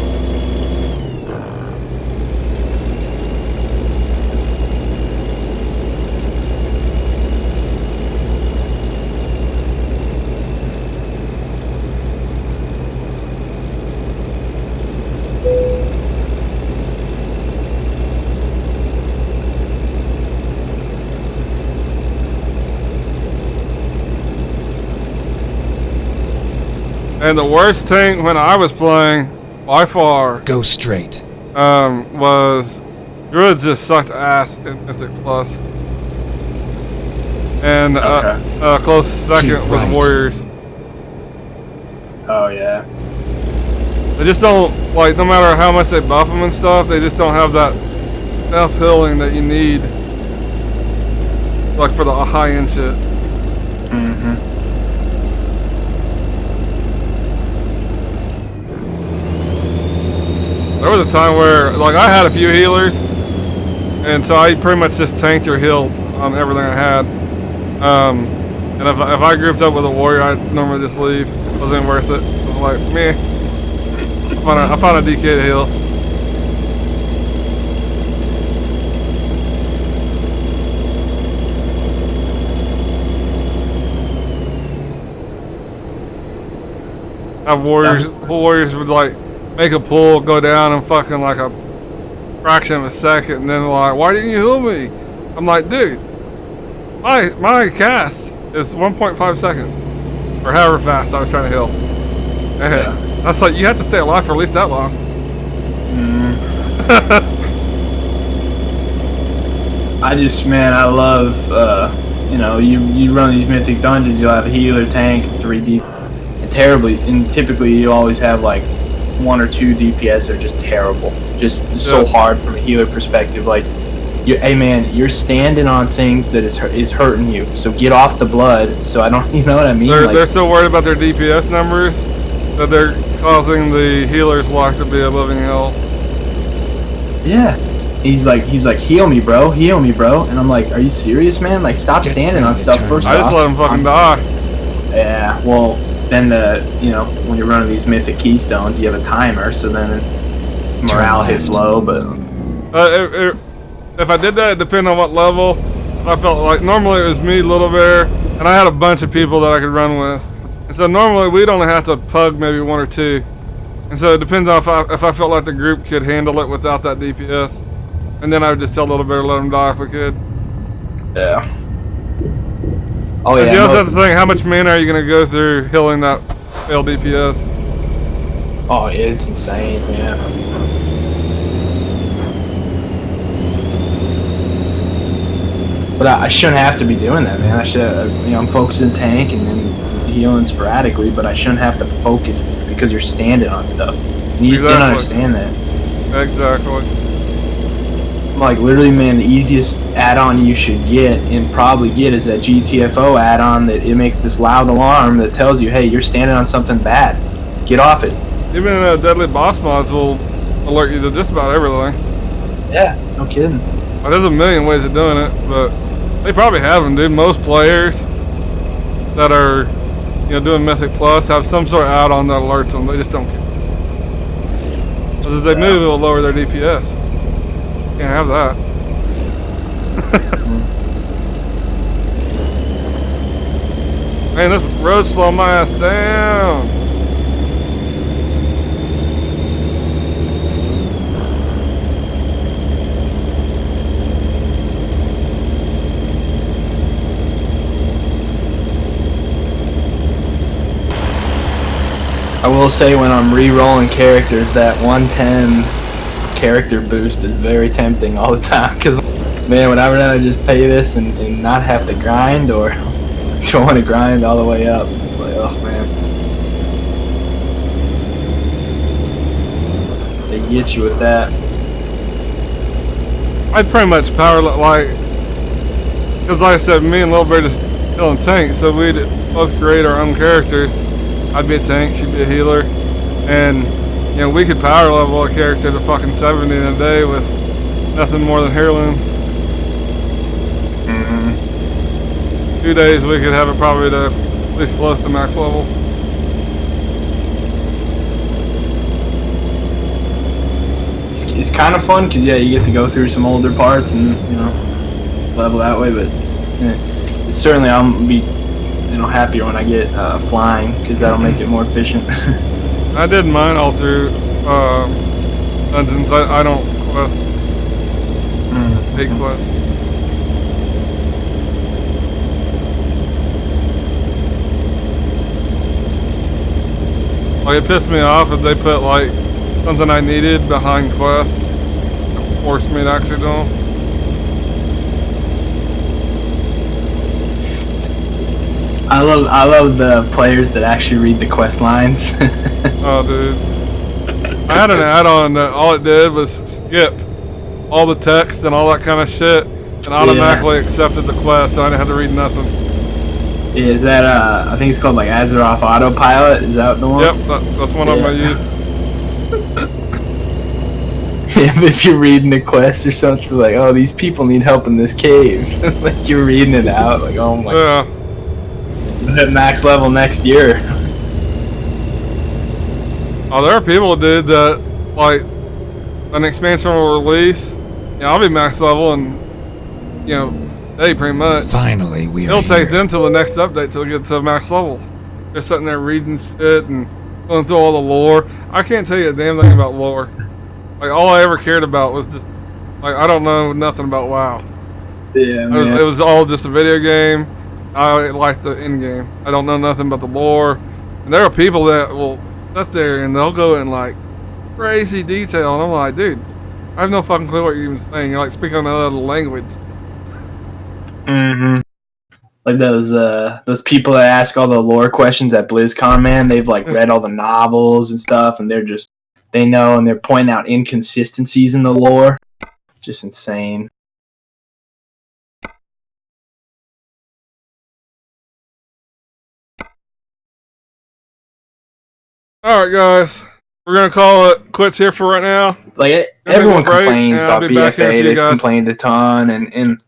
And the worst tank when I was playing, by far, Go straight. was Druids just sucked ass in Mythic Plus. And a close second Keep was right. Warriors. Oh yeah. They just don't, like, no matter how much they buff them and stuff, they just don't have that self-healing that you need. Like for the high-end shit. Mm-hmm. There was a time where, like, I had a few healers, and so I pretty much just tanked or healed on everything I had. And if I grouped up with a warrior, I'd normally just leave. It wasn't worth it. It was like, meh. I found a DK to heal. Warriors would like make a pull, go down in fucking like a fraction of a second, and then like, why didn't you heal me? I'm like, dude, my cast is 1.5 seconds, or however fast I was trying to heal. And that's like, you have to stay alive for at least that long. I love, you know, you run these mythic dungeons, you'll have a healer, tank, 3D, and typically you always have like 1 or 2 DPS that are just terrible, just so hard from a healer perspective. Like, hey man, you're standing on things that is hurting you, so get off the blood. So I don't, you know what I mean? They're so worried about their DPS numbers that they're causing the healer's lock to be a living hell. Yeah. He's like, heal me, bro. And I'm like, are you serious, man? Like, stop standing on stuff first off. I just let him fucking die. Yeah, well, then you know, when you're running these mythic keystones, you have a timer, so then morale hits low, but... If I did that, it depended on what level. I felt like, normally it was me, Little Bear, and I had a bunch of people that I could run with. And so normally we'd only have to pug maybe 1 or 2. And so it depends on if I felt like the group could handle it without that DPS. And then I would just tell Little Bear to let him die if we could. Yeah. Oh yeah. You also have to think, how much mana are you going to go through healing that failed DPS? Oh, it's insane, man. But I shouldn't have to be doing that, man. I should, you know, I'm focusing tank and then healing sporadically, but I shouldn't have to focus because you're standing on stuff. And you just didn't understand that. Exactly. Like, literally, man, the easiest add-on you should get and probably get is that GTFO add-on that it makes this loud alarm that tells you, hey, you're standing on something bad. Get off it. Even Deadly Boss mods will alert you to just about everything. Yeah, no kidding. Well, there's a million ways of doing it, but they probably have them, dude. Most players that are, you know, doing Mythic Plus have some sort of add-on that alerts them. They just don't care. Because if they move, it will lower their DPS. Can't have that. Man, this road's slowing my ass down. I will say, when I'm re-rolling characters, that 110 character boost is very tempting all the time, because, man, would I rather just pay this and not have to grind, or do I want to grind all the way up? It's like, oh man. get you with that. I'd pretty much power like, because like I said, me and Lil Bird is still in tank, so we'd both create our own characters. I'd be a tank, she'd be a healer, and you know we could power level a character to fucking 70 in a day with nothing more than heirlooms. 2 days we could have it probably to at least close to max level. It's kind of fun because yeah, you get to go through some older parts and level that way. But certainly I'll be happier when I get flying because that'll make it more efficient. I did mine all through dungeons. I don't quest. Hate quest. Like it pissed me off if they put like something I needed behind quests. It forced me to actually do them. I love the players that actually read the quest lines. Oh, dude. I had an add-on that all it did was skip all the text and all that kind of shit and automatically accepted the quest, so I didn't have to read nothing. Yeah, is that I think it's called like Azeroth Autopilot? Is that the one? Yep, that's one of them I used. Yeah, but if you're reading the quest or something, like, oh, these people need help in this cave. Like you're reading it out, like, oh my. Yeah. Hit max level next year. Oh, there are people, dude, that like an expansion will release. Yeah, I'll be max level and they pretty much. Finally, we are It'll take here. them till the next update till they get to max level. They're sitting there reading shit and going through all the lore. I can't tell you a damn thing about lore. Like all I ever cared about was just like I don't know nothing about WoW. Yeah, man. It was all just a video game. I like the end game. I don't know nothing about the lore. And there are people that will sit there and they'll go in like crazy detail, and I'm like, dude, I have no fucking clue what you're even saying. You're like speaking another language. Like those people that ask all the lore questions at BlizzCon, man. They've like read all the novels and stuff, and they know, and they're pointing out inconsistencies in the lore. Just insane. Alright, guys. We're going to call it quits here for right now. Like everyone complains about BFA. They've complained a ton, and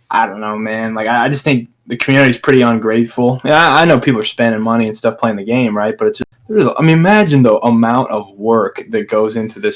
I don't know, man. Like I just think the community's pretty ungrateful. Yeah, I know people are spending money and stuff playing the game, right? But it's just, imagine the amount of work that goes into this